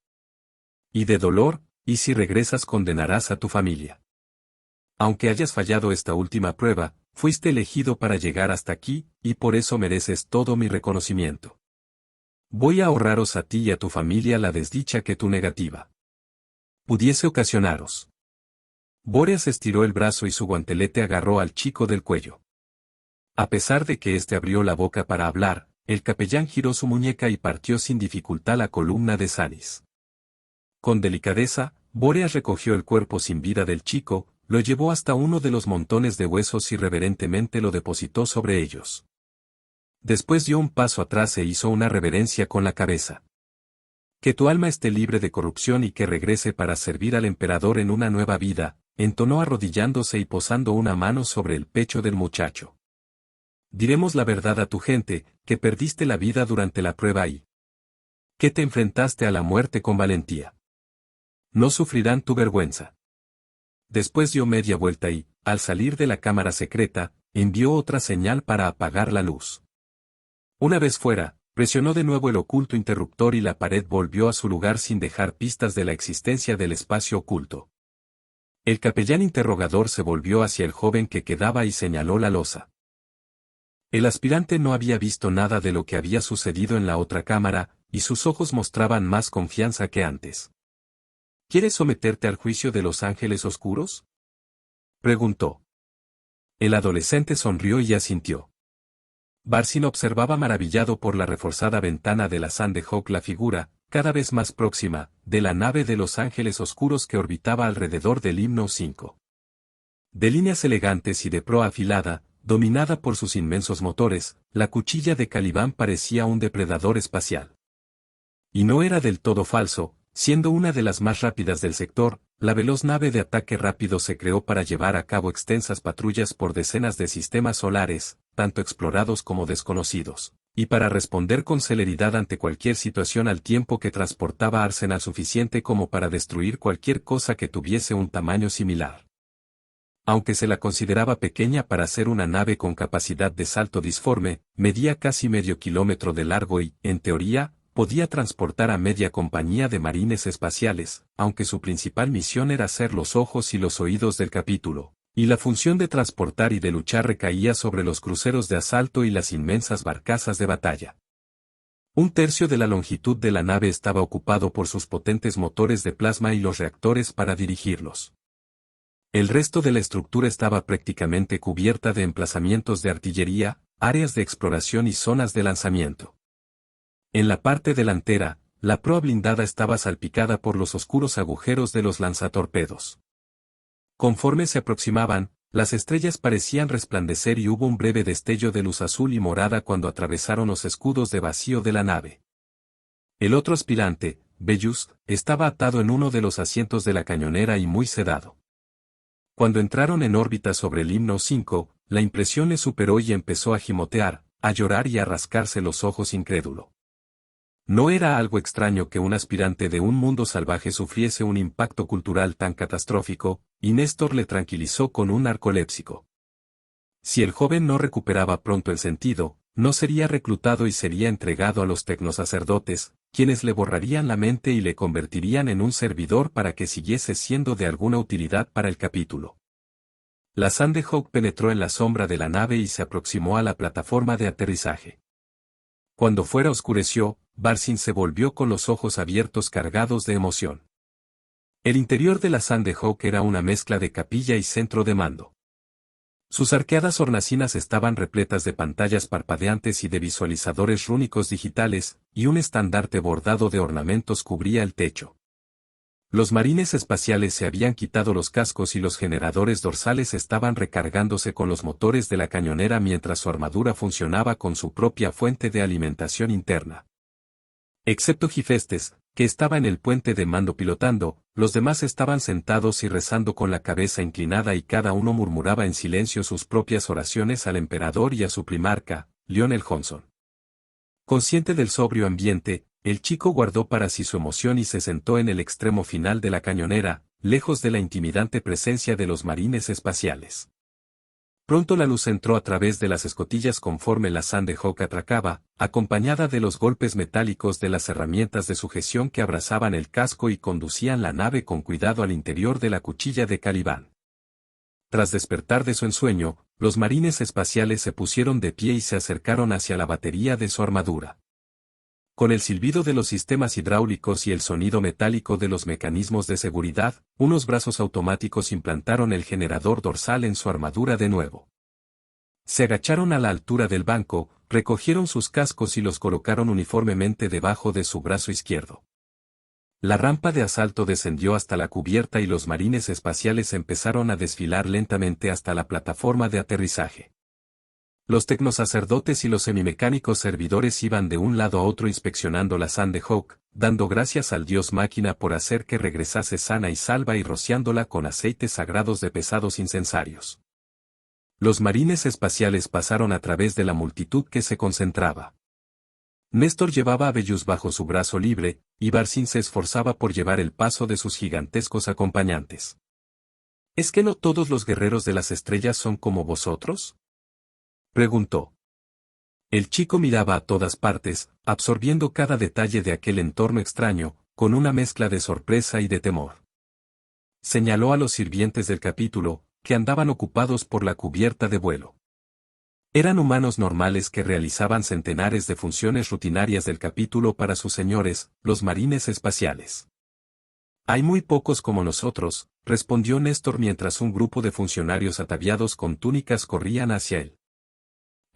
Y de dolor, y si regresas condenarás a tu familia. Aunque hayas fallado esta última prueba, fuiste elegido para llegar hasta aquí, y por eso mereces todo mi reconocimiento. Voy a ahorraros a ti y a tu familia la desdicha que tu negativa pudiese ocasionaros. Bóreas estiró el brazo y su guantelete agarró al chico del cuello. A pesar de que éste abrió la boca para hablar, el capellán giró su muñeca y partió sin dificultad la columna de Sanis. Con delicadeza, Bóreas recogió el cuerpo sin vida del chico, lo llevó hasta uno de los montones de huesos y reverentemente lo depositó sobre ellos. Después dio un paso atrás e hizo una reverencia con la cabeza. Que tu alma esté libre de corrupción y que regrese para servir al emperador en una nueva vida, entonó arrodillándose y posando una mano sobre el pecho del muchacho. Diremos la verdad a tu gente, que perdiste la vida durante la prueba y que te enfrentaste a la muerte con valentía. No sufrirán tu vergüenza. Después dio media vuelta y, al salir de la cámara secreta, envió otra señal para apagar la luz. Una vez fuera, presionó de nuevo el oculto interruptor y la pared volvió a su lugar sin dejar pistas de la existencia del espacio oculto. El capellán interrogador se volvió hacia el joven que quedaba y señaló la losa. El aspirante no había visto nada de lo que había sucedido en la otra cámara, y sus ojos mostraban más confianza que antes. ¿Quieres someterte al juicio de los ángeles oscuros?, preguntó. El adolescente sonrió y asintió. Barsin observaba maravillado por la reforzada ventana de la Sandhawk la figura, cada vez más próxima, de la nave de los ángeles oscuros que orbitaba alrededor del Himno 5. De líneas elegantes y de proa afilada, dominada por sus inmensos motores, la cuchilla de Caliban parecía un depredador espacial. Y no era del todo falso, siendo una de las más rápidas del sector, la veloz nave de ataque rápido se creó para llevar a cabo extensas patrullas por decenas de sistemas solares, tanto explorados como desconocidos, y para responder con celeridad ante cualquier situación al tiempo que transportaba arsenal suficiente como para destruir cualquier cosa que tuviese un tamaño similar. Aunque se la consideraba pequeña para ser una nave con capacidad de salto disforme, medía casi medio kilómetro de largo y, en teoría, podía transportar a media compañía de marines espaciales, aunque su principal misión era ser los ojos y los oídos del capítulo, y la función de transportar y de luchar recaía sobre los cruceros de asalto y las inmensas barcazas de batalla. Un tercio de la longitud de la nave estaba ocupado por sus potentes motores de plasma y los reactores para dirigirlos. El resto de la estructura estaba prácticamente cubierta de emplazamientos de artillería, áreas de exploración y zonas de lanzamiento. En la parte delantera, la proa blindada estaba salpicada por los oscuros agujeros de los lanzatorpedos. Conforme se aproximaban, las estrellas parecían resplandecer y hubo un breve destello de luz azul y morada cuando atravesaron los escudos de vacío de la nave. El otro aspirante, Bellus, estaba atado en uno de los asientos de la cañonera y muy sedado. Cuando entraron en órbita sobre el Himno 5, la impresión le superó y empezó a gimotear, a llorar y a rascarse los ojos incrédulo. No era algo extraño que un aspirante de un mundo salvaje sufriese un impacto cultural tan catastrófico, y Néstor le tranquilizó con un narcolépsico. Si el joven no recuperaba pronto el sentido, no sería reclutado y sería entregado a los tecnosacerdotes, quienes le borrarían la mente y le convertirían en un servidor para que siguiese siendo de alguna utilidad para el capítulo. La Sandhawk penetró en la sombra de la nave y se aproximó a la plataforma de aterrizaje. Cuando fuera oscureció, Barsin se volvió con los ojos abiertos cargados de emoción. El interior de la Sandhawk era una mezcla de capilla y centro de mando. Sus arqueadas hornacinas estaban repletas de pantallas parpadeantes y de visualizadores rúnicos digitales, y un estandarte bordado de ornamentos cubría el techo. Los marines espaciales se habían quitado los cascos y los generadores dorsales estaban recargándose con los motores de la cañonera mientras su armadura funcionaba con su propia fuente de alimentación interna. Excepto Gifestes, que estaba en el puente de mando pilotando, los demás estaban sentados y rezando con la cabeza inclinada y cada uno murmuraba en silencio sus propias oraciones al emperador y a su primarca, Lionel Johnson. Consciente del sobrio ambiente, el chico guardó para sí su emoción y se sentó en el extremo final de la cañonera, lejos de la intimidante presencia de los marines espaciales. Pronto la luz entró a través de las escotillas conforme la Sandhawk atracaba, acompañada de los golpes metálicos de las herramientas de sujeción que abrazaban el casco y conducían la nave con cuidado al interior de la cuchilla de Caliban. Tras despertar de su ensueño, los marines espaciales se pusieron de pie y se acercaron hacia la batería de su armadura. Con el silbido de los sistemas hidráulicos y el sonido metálico de los mecanismos de seguridad, unos brazos automáticos implantaron el generador dorsal en su armadura de nuevo. Se agacharon a la altura del banco, recogieron sus cascos y los colocaron uniformemente debajo de su brazo izquierdo. La rampa de asalto descendió hasta la cubierta y los marines espaciales empezaron a desfilar lentamente hasta la plataforma de aterrizaje. Los tecnosacerdotes y los semimecánicos servidores iban de un lado a otro inspeccionando la Sandhawk, dando gracias al dios máquina por hacer que regresase sana y salva y rociándola con aceites sagrados de pesados incensarios. Los marines espaciales pasaron a través de la multitud que se concentraba. Néstor llevaba a Bellus bajo su brazo libre, y Barsin se esforzaba por llevar el paso de sus gigantescos acompañantes. ¿Es que no todos los guerreros de las estrellas son como vosotros?, preguntó. El chico miraba a todas partes, absorbiendo cada detalle de aquel entorno extraño, con una mezcla de sorpresa y de temor. Señaló a los sirvientes del capítulo, que andaban ocupados por la cubierta de vuelo. Eran humanos normales que realizaban centenares de funciones rutinarias del capítulo para sus señores, los marines espaciales. Hay muy pocos como nosotros, respondió Néstor mientras un grupo de funcionarios ataviados con túnicas corrían hacia él.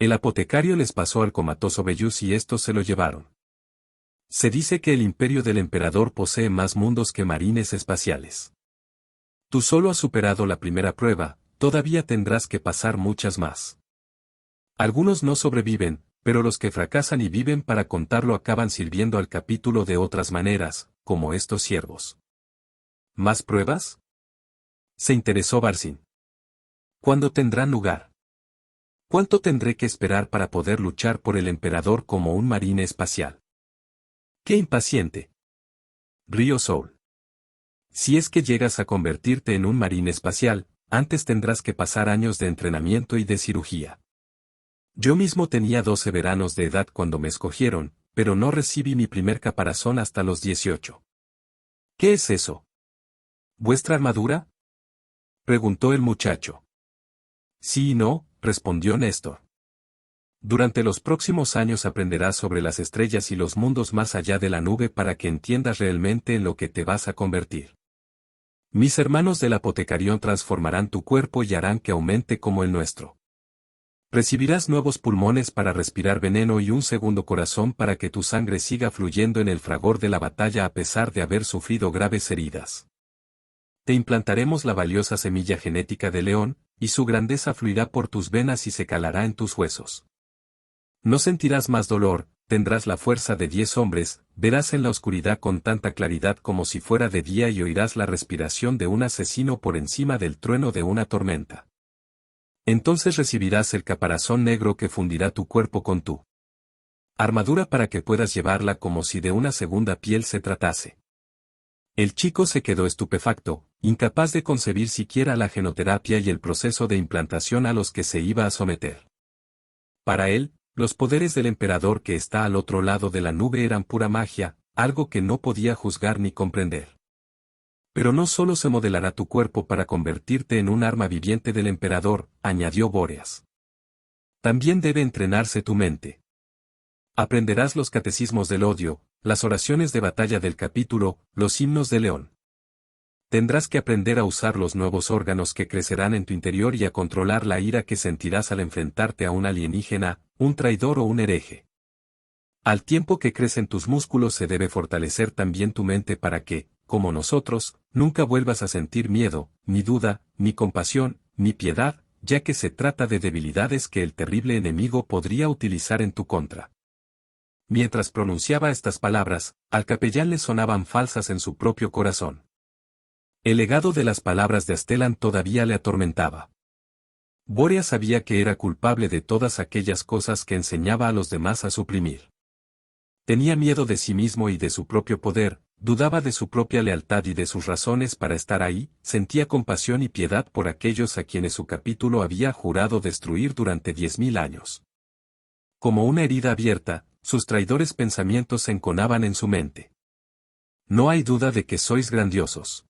El apotecario les pasó al comatoso Bellus y estos se lo llevaron. Se dice que el imperio del emperador posee más mundos que marines espaciales. Tú solo has superado la primera prueba, todavía tendrás que pasar muchas más. Algunos no sobreviven, pero los que fracasan y viven para contarlo acaban sirviendo al capítulo de otras maneras, como estos siervos. ¿Más pruebas?, se interesó Barsin. ¿Cuándo tendrán lugar? ¿Cuánto tendré que esperar para poder luchar por el emperador como un marine espacial? ¡Qué impaciente!, rió Soul. Si es que llegas a convertirte en un marine espacial, antes tendrás que pasar años de entrenamiento y de cirugía. Yo mismo tenía 12 veranos de edad cuando me escogieron, pero no recibí mi primer caparazón hasta los 18. ¿Qué es eso? ¿Vuestra armadura?, preguntó el muchacho. Sí y no, respondió Néstor. Durante los próximos años aprenderás sobre las estrellas y los mundos más allá de la nube para que entiendas realmente en lo que te vas a convertir. Mis hermanos del apotecarión transformarán tu cuerpo y harán que aumente como el nuestro. Recibirás nuevos pulmones para respirar veneno y un segundo corazón para que tu sangre siga fluyendo en el fragor de la batalla a pesar de haber sufrido graves heridas. Te implantaremos la valiosa semilla genética de león, y su grandeza fluirá por tus venas y se calará en tus huesos. No sentirás más dolor, tendrás la fuerza de 10 hombres, verás en la oscuridad con tanta claridad como si fuera de día y oirás la respiración de un asesino por encima del trueno de una tormenta. Entonces recibirás el caparazón negro que fundirá tu cuerpo con tu armadura para que puedas llevarla como si de una segunda piel se tratase. El chico se quedó estupefacto, incapaz de concebir siquiera la genoterapia y el proceso de implantación a los que se iba a someter. Para él, los poderes del emperador que está al otro lado de la nube eran pura magia, algo que no podía juzgar ni comprender. Pero no solo se modelará tu cuerpo para convertirte en un arma viviente del emperador, añadió Bóreas. También debe entrenarse tu mente. Aprenderás los catecismos del odio, las oraciones de batalla del capítulo, los himnos de león. Tendrás que aprender a usar los nuevos órganos que crecerán en tu interior y a controlar la ira que sentirás al enfrentarte a un alienígena, un traidor o un hereje. Al tiempo que crecen tus músculos se debe fortalecer también tu mente para que, como nosotros, nunca vuelvas a sentir miedo, ni duda, ni compasión, ni piedad, ya que se trata de debilidades que el terrible enemigo podría utilizar en tu contra. Mientras pronunciaba estas palabras, al capellán le sonaban falsas en su propio corazón. El legado de las palabras de Astelan todavía le atormentaba. Bóreas sabía que era culpable de todas aquellas cosas que enseñaba a los demás a suprimir. Tenía miedo de sí mismo y de su propio poder, dudaba de su propia lealtad y de sus razones para estar ahí, sentía compasión y piedad por aquellos a quienes su capítulo había jurado destruir durante 10.000 años. Como una herida abierta, sus traidores pensamientos se enconaban en su mente. No hay duda de que sois grandiosos.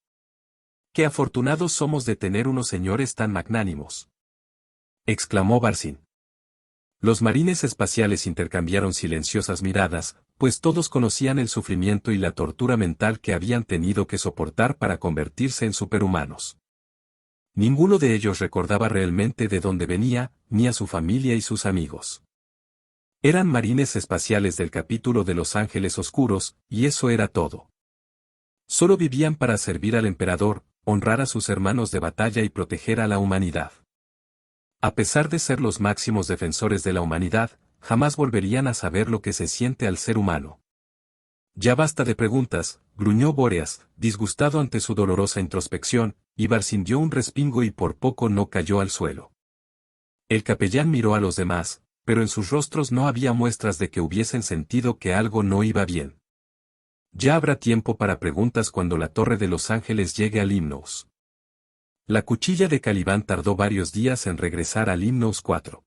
¡Qué afortunados somos de tener unos señores tan magnánimos!, exclamó Barsín. Los marines espaciales intercambiaron silenciosas miradas, pues todos conocían el sufrimiento y la tortura mental que habían tenido que soportar para convertirse en superhumanos. Ninguno de ellos recordaba realmente de dónde venía, ni a su familia y sus amigos. Eran marines espaciales del capítulo de los Ángeles Oscuros, y eso era todo. Solo vivían para servir al emperador, honrar a sus hermanos de batalla y proteger a la humanidad. A pesar de ser los máximos defensores de la humanidad, jamás volverían a saber lo que se siente al ser humano. Ya basta de preguntas, gruñó Bóreas, disgustado ante su dolorosa introspección, y Barsín dio un respingo y por poco no cayó al suelo. El capellán miró a los demás, pero en sus rostros no había muestras de que hubiesen sentido que algo no iba bien. Ya habrá tiempo para preguntas cuando la Torre de los Ángeles llegue al Limnos. La cuchilla de Calibán tardó varios días en regresar a Limnos 4.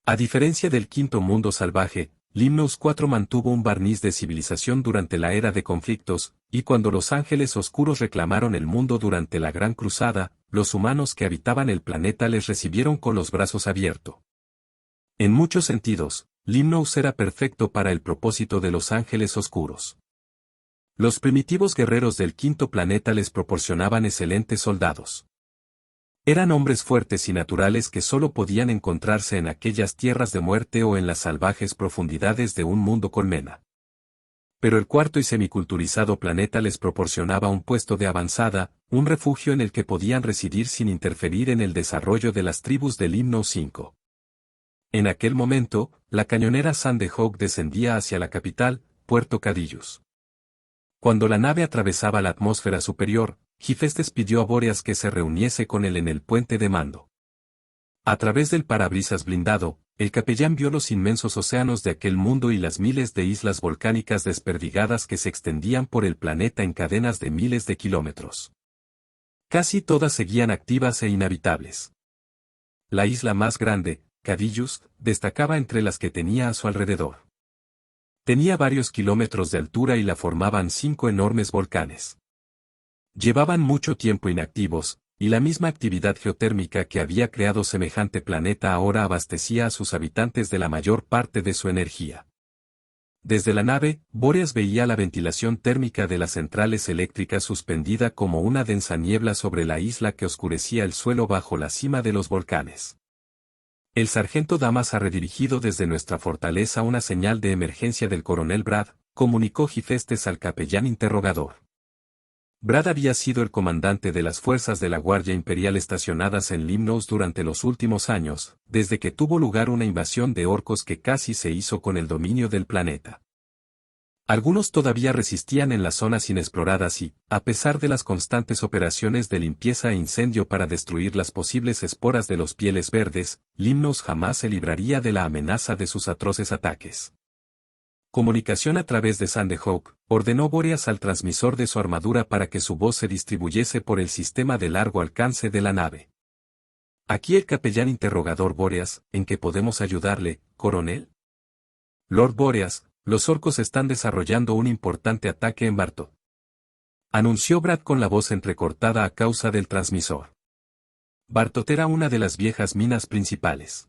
A diferencia del quinto mundo salvaje, Limnos 4 mantuvo un barniz de civilización durante la era de conflictos, y cuando los ángeles oscuros reclamaron el mundo durante la Gran Cruzada, los humanos que habitaban el planeta les recibieron con los brazos abiertos. En muchos sentidos, Limnos era perfecto para el propósito de los ángeles oscuros. Los primitivos guerreros del quinto planeta les proporcionaban excelentes soldados. Eran hombres fuertes y naturales que solo podían encontrarse en aquellas tierras de muerte o en las salvajes profundidades de un mundo colmena. Pero el cuarto y semiculturizado planeta les proporcionaba un puesto de avanzada, un refugio en el que podían residir sin interferir en el desarrollo de las tribus del Limnos 5. En aquel momento, la cañonera Sandehawk descendía hacia la capital, Puerto Cadillus. Cuando la nave atravesaba la atmósfera superior, Hifestes pidió a Bóreas que se reuniese con él en el puente de mando. A través del parabrisas blindado, el capellán vio los inmensos océanos de aquel mundo y las miles de islas volcánicas desperdigadas que se extendían por el planeta en cadenas de miles de kilómetros. Casi todas seguían activas e inhabitables. La isla más grande, Cadillus, destacaba entre las que tenía a su alrededor. Tenía varios kilómetros de altura y la formaban 5 enormes volcanes. Llevaban mucho tiempo inactivos, y la misma actividad geotérmica que había creado semejante planeta ahora abastecía a sus habitantes de la mayor parte de su energía. Desde la nave, Bóreas veía la ventilación térmica de las centrales eléctricas suspendida como una densa niebla sobre la isla que oscurecía el suelo bajo la cima de los volcanes. El sargento Damas ha redirigido desde nuestra fortaleza una señal de emergencia del coronel Brad, comunicó Gifestes al capellán interrogador. Brad había sido el comandante de las fuerzas de la Guardia Imperial estacionadas en Limnos durante los últimos años, desde que tuvo lugar una invasión de orcos que casi se hizo con el dominio del planeta. Algunos todavía resistían en las zonas inexploradas y, a pesar de las constantes operaciones de limpieza e incendio para destruir las posibles esporas de los pieles verdes, Limnos jamás se libraría de la amenaza de sus atroces ataques. Comunicación a través de Sandehawk, ordenó Boreas al transmisor de su armadura para que su voz se distribuyese por el sistema de largo alcance de la nave. Aquí el capellán interrogador Boreas, ¿en qué podemos ayudarle, coronel? Lord Boreas, los orcos están desarrollando un importante ataque en Bartot, anunció Brad con la voz entrecortada a causa del transmisor. Bartot era una de las viejas minas principales.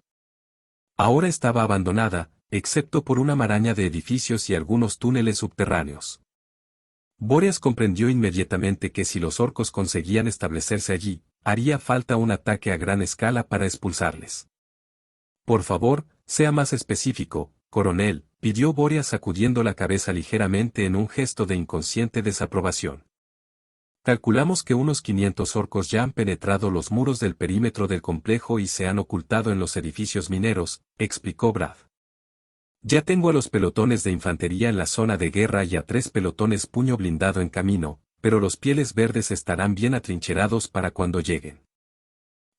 Ahora estaba abandonada, excepto por una maraña de edificios y algunos túneles subterráneos. Boreas comprendió inmediatamente que si los orcos conseguían establecerse allí, haría falta un ataque a gran escala para expulsarles. Por favor, sea más específico, coronel, pidió Boreas sacudiendo la cabeza ligeramente en un gesto de inconsciente desaprobación. Calculamos que unos 500 orcos ya han penetrado los muros del perímetro del complejo y se han ocultado en los edificios mineros, explicó Brad. Ya tengo a los pelotones de infantería en la zona de guerra y a 3 pelotones puño blindado en camino, pero los pieles verdes estarán bien atrincherados para cuando lleguen.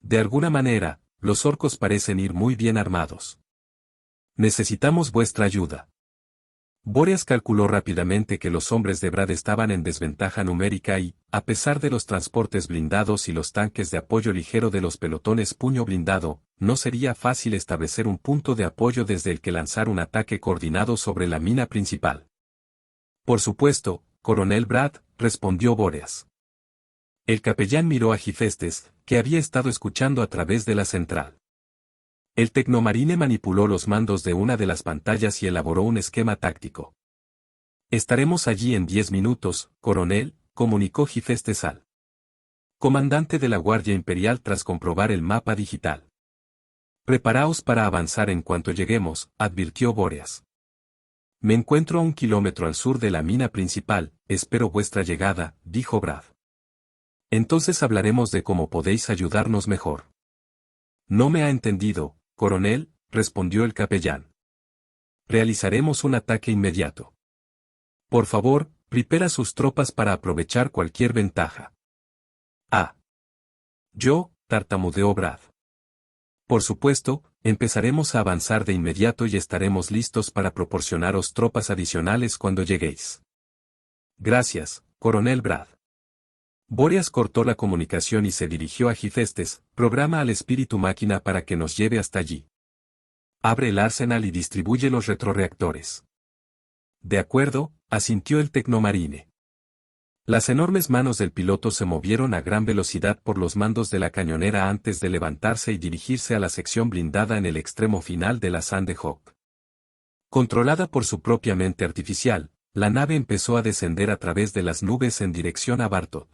De alguna manera, los orcos parecen ir muy bien armados. Necesitamos vuestra ayuda. Boreas calculó rápidamente que los hombres de Brad estaban en desventaja numérica y, a pesar de los transportes blindados y los tanques de apoyo ligero de los pelotones puño blindado, no sería fácil establecer un punto de apoyo desde el que lanzar un ataque coordinado sobre la mina principal. Por supuesto, coronel Brad, respondió Boreas. El capellán miró a Gifestes, que había estado escuchando a través de la central. El tecnomarine manipuló los mandos de una de las pantallas y elaboró un esquema táctico. Estaremos allí en 10 minutos, coronel, comunicó Gifestes al comandante de la Guardia Imperial tras comprobar el mapa digital. Preparaos para avanzar en cuanto lleguemos, advirtió Boreas. Me encuentro a 1 kilómetro al sur de la mina principal, espero vuestra llegada, dijo Brad. Entonces hablaremos de cómo podéis ayudarnos mejor. No me ha entendido, coronel, respondió el capellán. Realizaremos un ataque inmediato. Por favor, prepara sus tropas para aprovechar cualquier ventaja. Ah. Yo, tartamudeó Brad. Por supuesto, empezaremos a avanzar de inmediato y estaremos listos para proporcionaros tropas adicionales cuando lleguéis. Gracias, coronel Brad. Boreas cortó la comunicación y se dirigió a Gifestes, programa al espíritu máquina para que nos lleve hasta allí. Abre el arsenal y distribuye los retroreactores. De acuerdo, asintió el tecnomarine. Las enormes manos del piloto se movieron a gran velocidad por los mandos de la cañonera antes de levantarse y dirigirse a la sección blindada en el extremo final de la Sandehawk. Controlada por su propia mente artificial, la nave empezó a descender a través de las nubes en dirección a Bartot.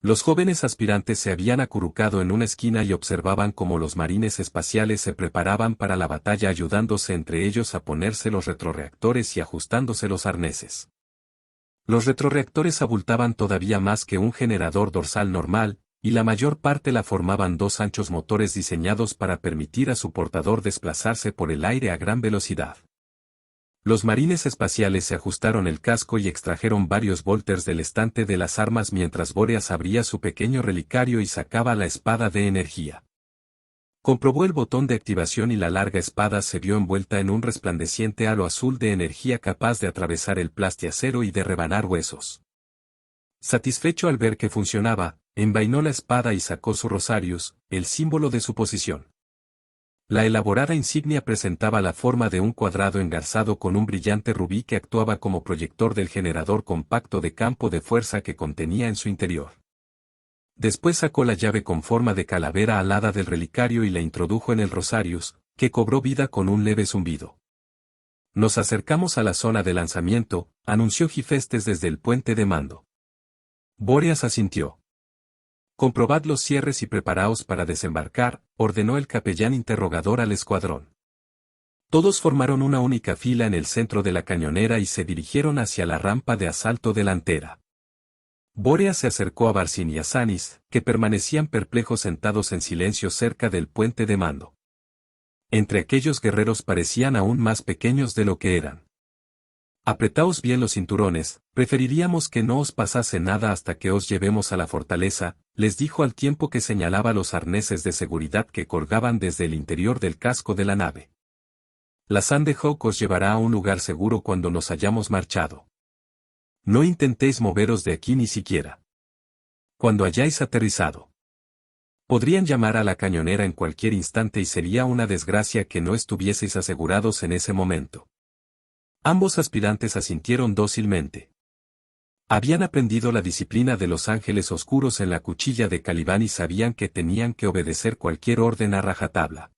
Los jóvenes aspirantes se habían acurrucado en una esquina y observaban cómo los marines espaciales se preparaban para la batalla ayudándose entre ellos a ponerse los retroreactores y ajustándose los arneses. Los retroreactores abultaban todavía más que un generador dorsal normal, y la mayor parte la formaban 2 anchos motores diseñados para permitir a su portador desplazarse por el aire a gran velocidad. Los marines espaciales se ajustaron el casco y extrajeron varios volters del estante de las armas mientras Boreas abría su pequeño relicario y sacaba la espada de energía. Comprobó el botón de activación y la larga espada se vio envuelta en un resplandeciente halo azul de energía capaz de atravesar el plastiacero y de rebanar huesos. Satisfecho al ver que funcionaba, envainó la espada y sacó su Rosarius, el símbolo de su posición. La elaborada insignia presentaba la forma de un cuadrado engarzado con un brillante rubí que actuaba como proyector del generador compacto de campo de fuerza que contenía en su interior. Después sacó la llave con forma de calavera alada del relicario y la introdujo en el Rosarius, que cobró vida con un leve zumbido. Nos acercamos a la zona de lanzamiento, anunció Gifestes desde el puente de mando. Boreas asintió. Comprobad los cierres y preparaos para desembarcar, ordenó el capellán interrogador al escuadrón. Todos formaron una única fila en el centro de la cañonera y se dirigieron hacia la rampa de asalto delantera. Bóreas se acercó a Barcín y a Sanis, que permanecían perplejos sentados en silencio cerca del puente de mando. Entre aquellos guerreros parecían aún más pequeños de lo que eran. Apretaos bien los cinturones, preferiríamos que no os pasase nada hasta que os llevemos a la fortaleza, les dijo al tiempo que señalaba los arneses de seguridad que colgaban desde el interior del casco de la nave. La Sandhawk os llevará a un lugar seguro cuando nos hayamos marchado. No intentéis moveros de aquí ni siquiera. Cuando hayáis aterrizado. Podrían llamar a la cañonera en cualquier instante y sería una desgracia que no estuvieseis asegurados en ese momento. Ambos aspirantes asintieron dócilmente. Habían aprendido la disciplina de los ángeles oscuros en la cuchilla de Calibán y sabían que tenían que obedecer cualquier orden a rajatabla.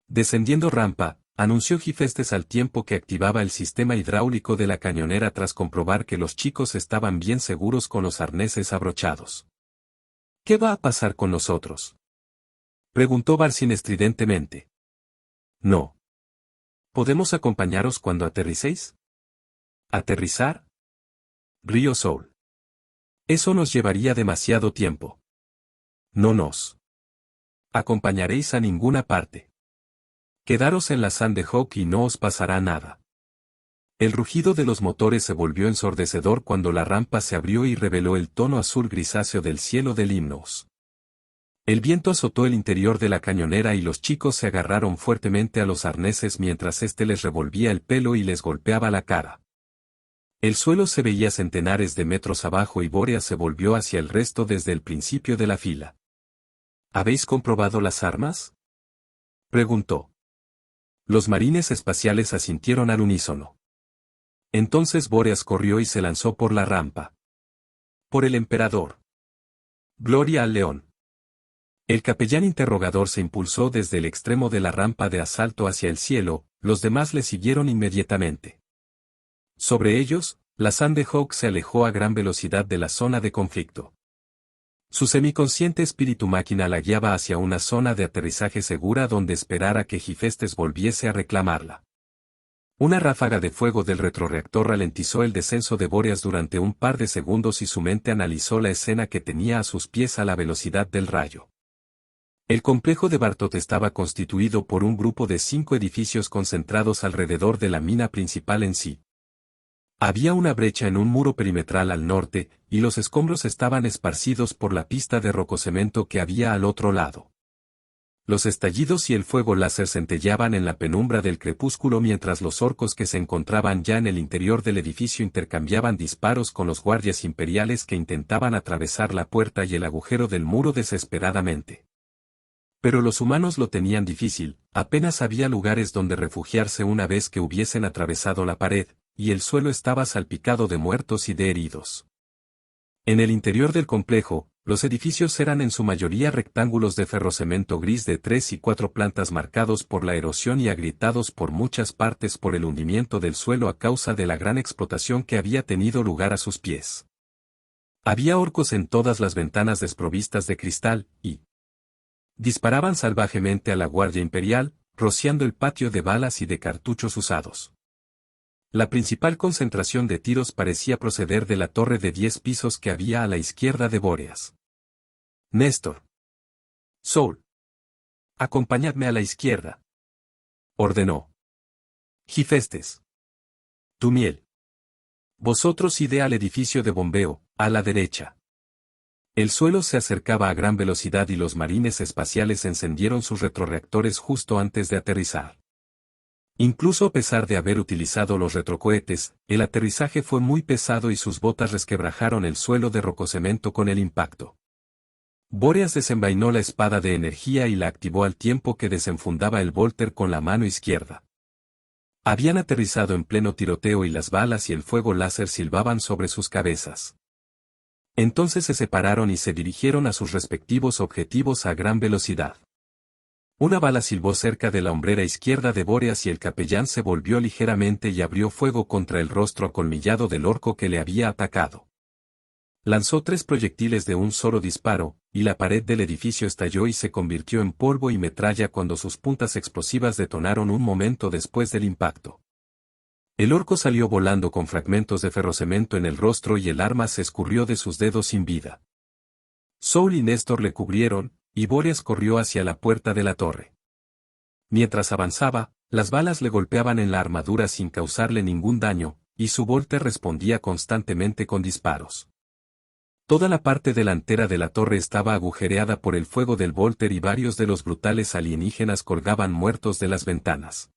Descendiendo rampa, anunció Gifestes al tiempo que activaba el sistema hidráulico de la cañonera tras comprobar que los chicos estaban bien seguros con los arneses abrochados. ¿Qué va a pasar con nosotros?, preguntó Barcín estridentemente. No. ¿Podemos acompañaros cuando aterricéis? ¿Aterrizar? Rió Soul. Eso nos llevaría demasiado tiempo. No nos acompañaréis a ninguna parte. Quedaros en la Sandhawk y no os pasará nada. El rugido de los motores se volvió ensordecedor cuando la rampa se abrió y reveló el tono azul grisáceo del cielo del Limnos. El viento azotó el interior de la cañonera y los chicos se agarraron fuertemente a los arneses mientras éste les revolvía el pelo y les golpeaba la cara. El suelo se veía centenares de metros abajo y Bóreas se volvió hacia el resto desde el principio de la fila. ¿Habéis comprobado las armas?, preguntó. Los marines espaciales asintieron al unísono. Entonces Bóreas corrió y se lanzó por la rampa. Por el emperador. Gloria al león. El capellán interrogador se impulsó desde el extremo de la rampa de asalto hacia el cielo, los demás le siguieron inmediatamente. Sobre ellos, la Sandhawk se alejó a gran velocidad de la zona de conflicto. Su semiconsciente espíritu máquina la guiaba hacia una zona de aterrizaje segura donde esperara que Gifestes volviese a reclamarla. Una ráfaga de fuego del retroreactor ralentizó el descenso de Bóreas durante un par de segundos y su mente analizó la escena que tenía a sus pies a la velocidad del rayo. El complejo de Bartot estaba constituido por un grupo de 5 edificios concentrados alrededor de la mina principal en sí. Había una brecha en un muro perimetral al norte, y los escombros estaban esparcidos por la pista de rococemento que había al otro lado. Los estallidos y el fuego láser centelleaban en la penumbra del crepúsculo mientras los orcos que se encontraban ya en el interior del edificio intercambiaban disparos con los guardias imperiales que intentaban atravesar la puerta y el agujero del muro desesperadamente. Pero los humanos lo tenían difícil, apenas había lugares donde refugiarse una vez que hubiesen atravesado la pared, y el suelo estaba salpicado de muertos y de heridos. En el interior del complejo, los edificios eran en su mayoría rectángulos de ferrocemento gris de 3 y 4 plantas marcados por la erosión y agrietados por muchas partes por el hundimiento del suelo a causa de la gran explotación que había tenido lugar a sus pies. Había orcos en todas las ventanas desprovistas de cristal, y disparaban salvajemente a la Guardia Imperial, rociando el patio de balas y de cartuchos usados. La principal concentración de tiros parecía proceder de la torre de 10 pisos que había a la izquierda de Bóreas. Néstor. Soul. Acompañadme a la izquierda, ordenó. Gifestes. Tumiel. Vosotros id al edificio de bombeo, a la derecha. El suelo se acercaba a gran velocidad y los marines espaciales encendieron sus retroreactores justo antes de aterrizar. Incluso a pesar de haber utilizado los retrocohetes, el aterrizaje fue muy pesado y sus botas resquebrajaron el suelo de rococemento con el impacto. Bóreas desenvainó la espada de energía y la activó al tiempo que desenfundaba el volter con la mano izquierda. Habían aterrizado en pleno tiroteo y las balas y el fuego láser silbaban sobre sus cabezas. Entonces se separaron y se dirigieron a sus respectivos objetivos a gran velocidad. Una bala silbó cerca de la hombrera izquierda de Bóreas y el capellán se volvió ligeramente y abrió fuego contra el rostro acolmillado del orco que le había atacado. Lanzó 3 proyectiles de un solo disparo, y la pared del edificio estalló y se convirtió en polvo y metralla cuando sus puntas explosivas detonaron un momento después del impacto. El orco salió volando con fragmentos de ferrocemento en el rostro y el arma se escurrió de sus dedos sin vida. Soul y Néstor le cubrieron, y Bóreas corrió hacia la puerta de la torre. Mientras avanzaba, las balas le golpeaban en la armadura sin causarle ningún daño, y su Volter respondía constantemente con disparos. Toda la parte delantera de la torre estaba agujereada por el fuego del Volter y varios de los brutales alienígenas colgaban muertos de las ventanas.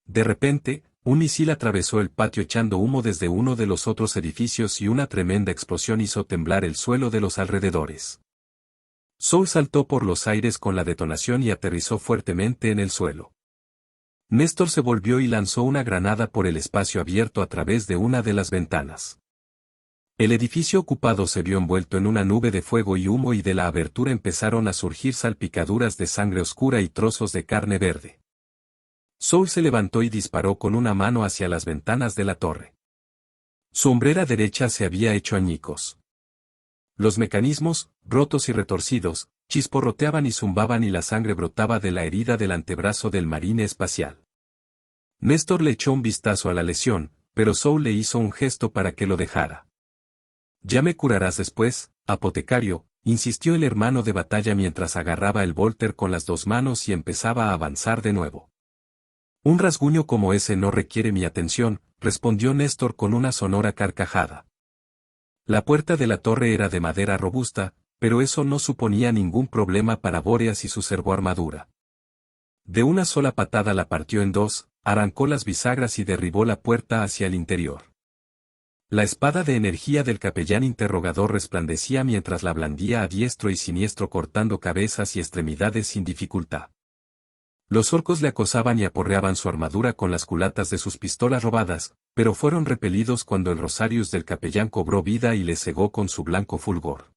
De repente, un misil atravesó el patio echando humo desde uno de los otros edificios y una tremenda explosión hizo temblar el suelo de los alrededores. Soul saltó por los aires con la detonación y aterrizó fuertemente en el suelo. Néstor se volvió y lanzó una granada por el espacio abierto a través de una de las ventanas. El edificio ocupado se vio envuelto en una nube de fuego y humo y de la abertura empezaron a surgir salpicaduras de sangre oscura y trozos de carne verde. Soul se levantó y disparó con una mano hacia las ventanas de la torre. Su hombrera derecha se había hecho añicos. Los mecanismos, rotos y retorcidos, chisporroteaban y zumbaban y la sangre brotaba de la herida del antebrazo del marine espacial. Néstor le echó un vistazo a la lesión, pero Soul le hizo un gesto para que lo dejara. «Ya me curarás después, apotecario», insistió el hermano de batalla mientras agarraba el Volter con las 2 manos y empezaba a avanzar de nuevo. «Un rasguño como ese no requiere mi atención», respondió Néstor con una sonora carcajada. La puerta de la torre era de madera robusta, pero eso no suponía ningún problema para Bóreas y su servoarmadura. De una sola patada la partió en 2, arrancó las bisagras y derribó la puerta hacia el interior. La espada de energía del capellán interrogador resplandecía mientras la blandía a diestro y siniestro cortando cabezas y extremidades sin dificultad. Los orcos le acosaban y aporreaban su armadura con las culatas de sus pistolas robadas, pero fueron repelidos cuando el Rosarius del capellán cobró vida y le cegó con su blanco fulgor.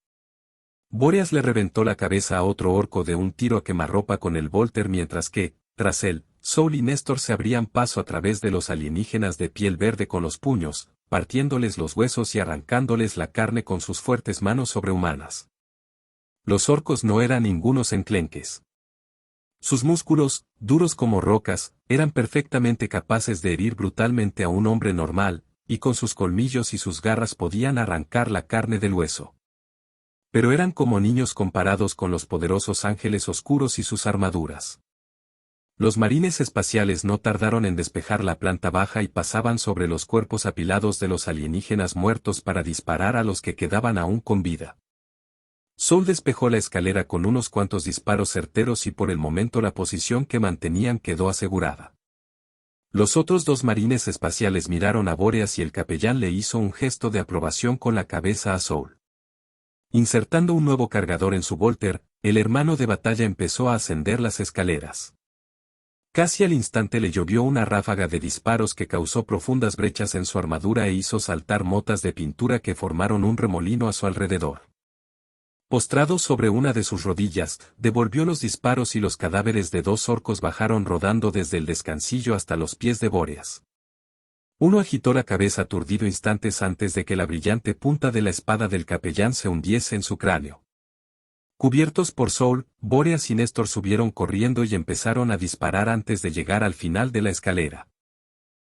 Bóreas le reventó la cabeza a otro orco de un tiro a quemarropa con el Volter mientras que, tras él, Soul y Néstor se abrían paso a través de los alienígenas de piel verde con los puños, partiéndoles los huesos y arrancándoles la carne con sus fuertes manos sobrehumanas. Los orcos no eran ningunos enclenques. Sus músculos, duros como rocas, eran perfectamente capaces de herir brutalmente a un hombre normal, y con sus colmillos y sus garras podían arrancar la carne del hueso. Pero eran como niños comparados con los poderosos ángeles oscuros y sus armaduras. Los marines espaciales no tardaron en despejar la planta baja y pasaban sobre los cuerpos apilados de los alienígenas muertos para disparar a los que quedaban aún con vida. Soul despejó la escalera con unos cuantos disparos certeros y por el momento la posición que mantenían quedó asegurada. Los otros 2 marines espaciales miraron a Bóreas y el capellán le hizo un gesto de aprobación con la cabeza a Soul. Insertando un nuevo cargador en su Volter, el hermano de batalla empezó a ascender las escaleras. Casi al instante le llovió una ráfaga de disparos que causó profundas brechas en su armadura e hizo saltar motas de pintura que formaron un remolino a su alrededor. Postrado sobre una de sus rodillas, devolvió los disparos y los cadáveres de 2 orcos bajaron rodando desde el descansillo hasta los pies de Bóreas. Uno agitó la cabeza aturdido instantes antes de que la brillante punta de la espada del capellán se hundiese en su cráneo. Cubiertos por Soul, Bóreas y Néstor subieron corriendo y empezaron a disparar antes de llegar al final de la escalera.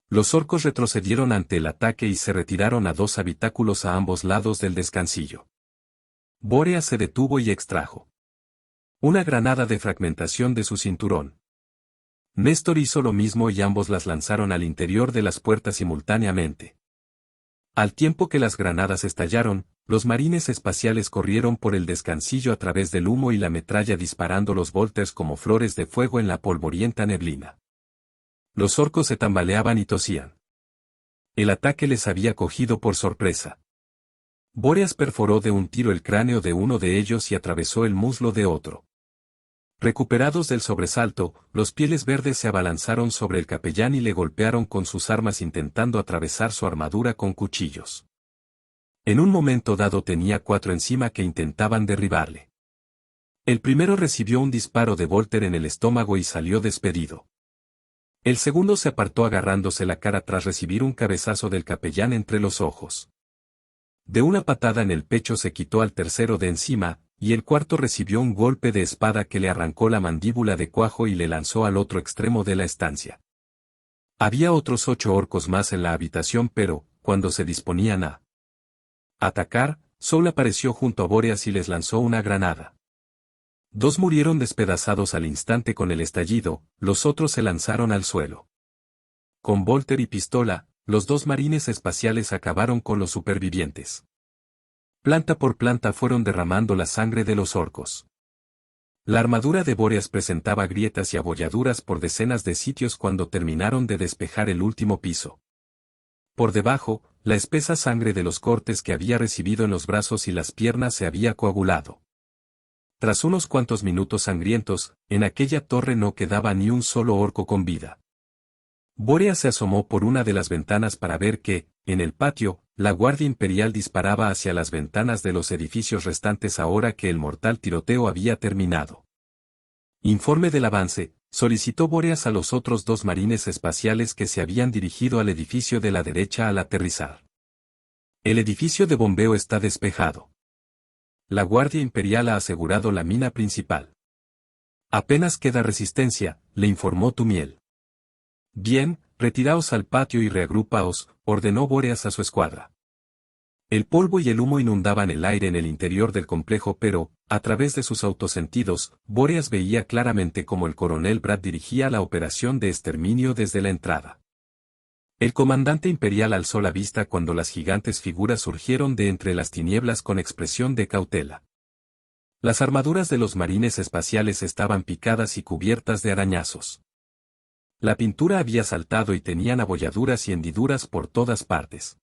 Los orcos retrocedieron ante el ataque y se retiraron a 2 habitáculos a ambos lados del descansillo. Bóreas se detuvo y extrajo una granada de fragmentación de su cinturón. Néstor hizo lo mismo y ambos las lanzaron al interior de las puertas simultáneamente. Al tiempo que las granadas estallaron, los marines espaciales corrieron por el descansillo a través del humo y la metralla disparando los volters como flores de fuego en la polvorienta neblina. Los orcos se tambaleaban y tosían. El ataque les había cogido por sorpresa. Bóreas perforó de un tiro el cráneo de uno de ellos y atravesó el muslo de otro. Recuperados del sobresalto, los pieles verdes se abalanzaron sobre el capellán y le golpearon con sus armas intentando atravesar su armadura con cuchillos. En un momento dado tenía 4 encima que intentaban derribarle. El primero recibió un disparo de Volter en el estómago y salió despedido. El segundo se apartó agarrándose la cara tras recibir un cabezazo del capellán entre los ojos. De una patada en el pecho se quitó al tercero de encima, y el cuarto recibió un golpe de espada que le arrancó la mandíbula de cuajo y le lanzó al otro extremo de la estancia. Había otros 8 orcos más en la habitación, pero, cuando se disponían a atacar, Soul apareció junto a Bóreas y les lanzó una granada. 2 murieron despedazados al instante con el estallido, los otros se lanzaron al suelo. Con Volter y pistola, los 2 marines espaciales acabaron con los supervivientes. Planta por planta fueron derramando la sangre de los orcos. La armadura de Bóreas presentaba grietas y abolladuras por decenas de sitios cuando terminaron de despejar el último piso. Por debajo, la espesa sangre de los cortes que había recibido en los brazos y las piernas se había coagulado. Tras unos cuantos minutos sangrientos, en aquella torre no quedaba ni un solo orco con vida. Bóreas se asomó por una de las ventanas para ver que, en el patio, la Guardia Imperial disparaba hacia las ventanas de los edificios restantes ahora que el mortal tiroteo había terminado. Informe del avance, solicitó Bóreas a los otros 2 marines espaciales que se habían dirigido al edificio de la derecha al aterrizar. El edificio de bombeo está despejado. La Guardia Imperial ha asegurado la mina principal. Apenas queda resistencia, le informó Tumiel. Bien, retiraos al patio y reagrupaos, ordenó Bóreas a su escuadra. El polvo y el humo inundaban el aire en el interior del complejo, pero, a través de sus autosentidos, Bóreas veía claramente cómo el coronel Brad dirigía la operación de exterminio desde la entrada. El comandante imperial alzó la vista cuando las gigantes figuras surgieron de entre las tinieblas con expresión de cautela. Las armaduras de los marines espaciales estaban picadas y cubiertas de arañazos. La pintura había saltado y tenían abolladuras y hendiduras por todas partes.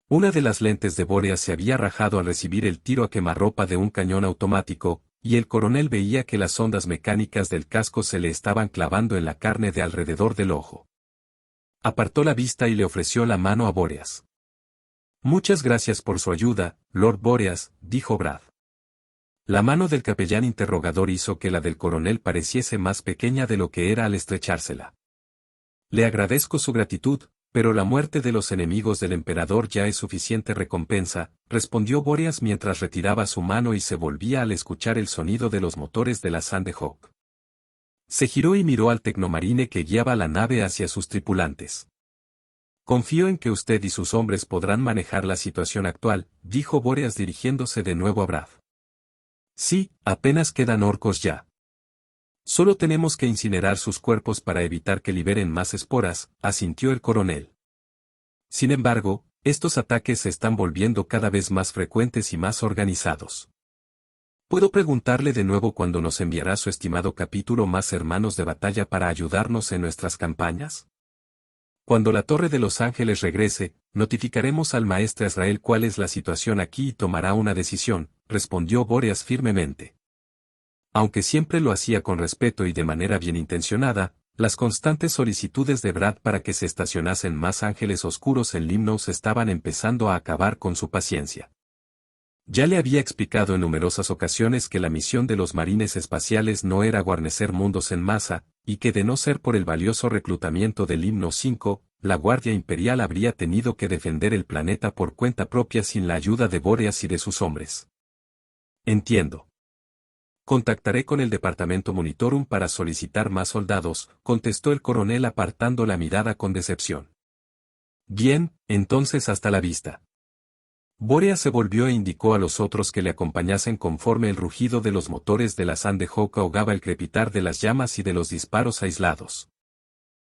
Una de las lentes de Bóreas se había rajado al recibir el tiro a quemarropa de un cañón automático, y el coronel veía que las ondas mecánicas del casco se le estaban clavando en la carne de alrededor del ojo. Apartó la vista y le ofreció la mano a Bóreas. Muchas gracias por su ayuda, Lord Bóreas, dijo Brad. La mano del capellán interrogador hizo que la del coronel pareciese más pequeña de lo que era al estrechársela. Le agradezco su gratitud, pero la muerte de los enemigos del emperador ya es suficiente recompensa, respondió Bóreas mientras retiraba su mano y se volvía al escuchar el sonido de los motores de la Sandhawk. Se giró y miró al tecnomarine que guiaba la nave hacia sus tripulantes. Confío en que usted y sus hombres podrán manejar la situación actual, dijo Bóreas dirigiéndose de nuevo a Brad. Sí, apenas quedan orcos ya. Solo tenemos que incinerar sus cuerpos para evitar que liberen más esporas, asintió el coronel. Sin embargo, estos ataques se están volviendo cada vez más frecuentes y más organizados. ¿Puedo preguntarle de nuevo cuándo nos enviará su estimado capítulo más hermanos de batalla para ayudarnos en nuestras campañas? Cuando la Torre de los Ángeles regrese, notificaremos al maestro Israel cuál es la situación aquí y tomará una decisión, respondió Bóreas firmemente. Aunque siempre lo hacía con respeto y de manera bien intencionada, las constantes solicitudes de Brad para que se estacionasen más ángeles oscuros en Limnos estaban empezando a acabar con su paciencia. Ya le había explicado en numerosas ocasiones que la misión de los marines espaciales no era guarnecer mundos en masa, y que de no ser por el valioso reclutamiento del Limnos 5, la Guardia Imperial habría tenido que defender el planeta por cuenta propia sin la ayuda de Bóreas y de sus hombres. Entiendo. Contactaré con el departamento Monitorum para solicitar más soldados, contestó el coronel apartando la mirada con decepción. Bien, entonces hasta la vista. Bóreas se volvió e indicó a los otros que le acompañasen conforme el rugido de los motores de la Sandhawk ahogaba el crepitar de las llamas y de los disparos aislados.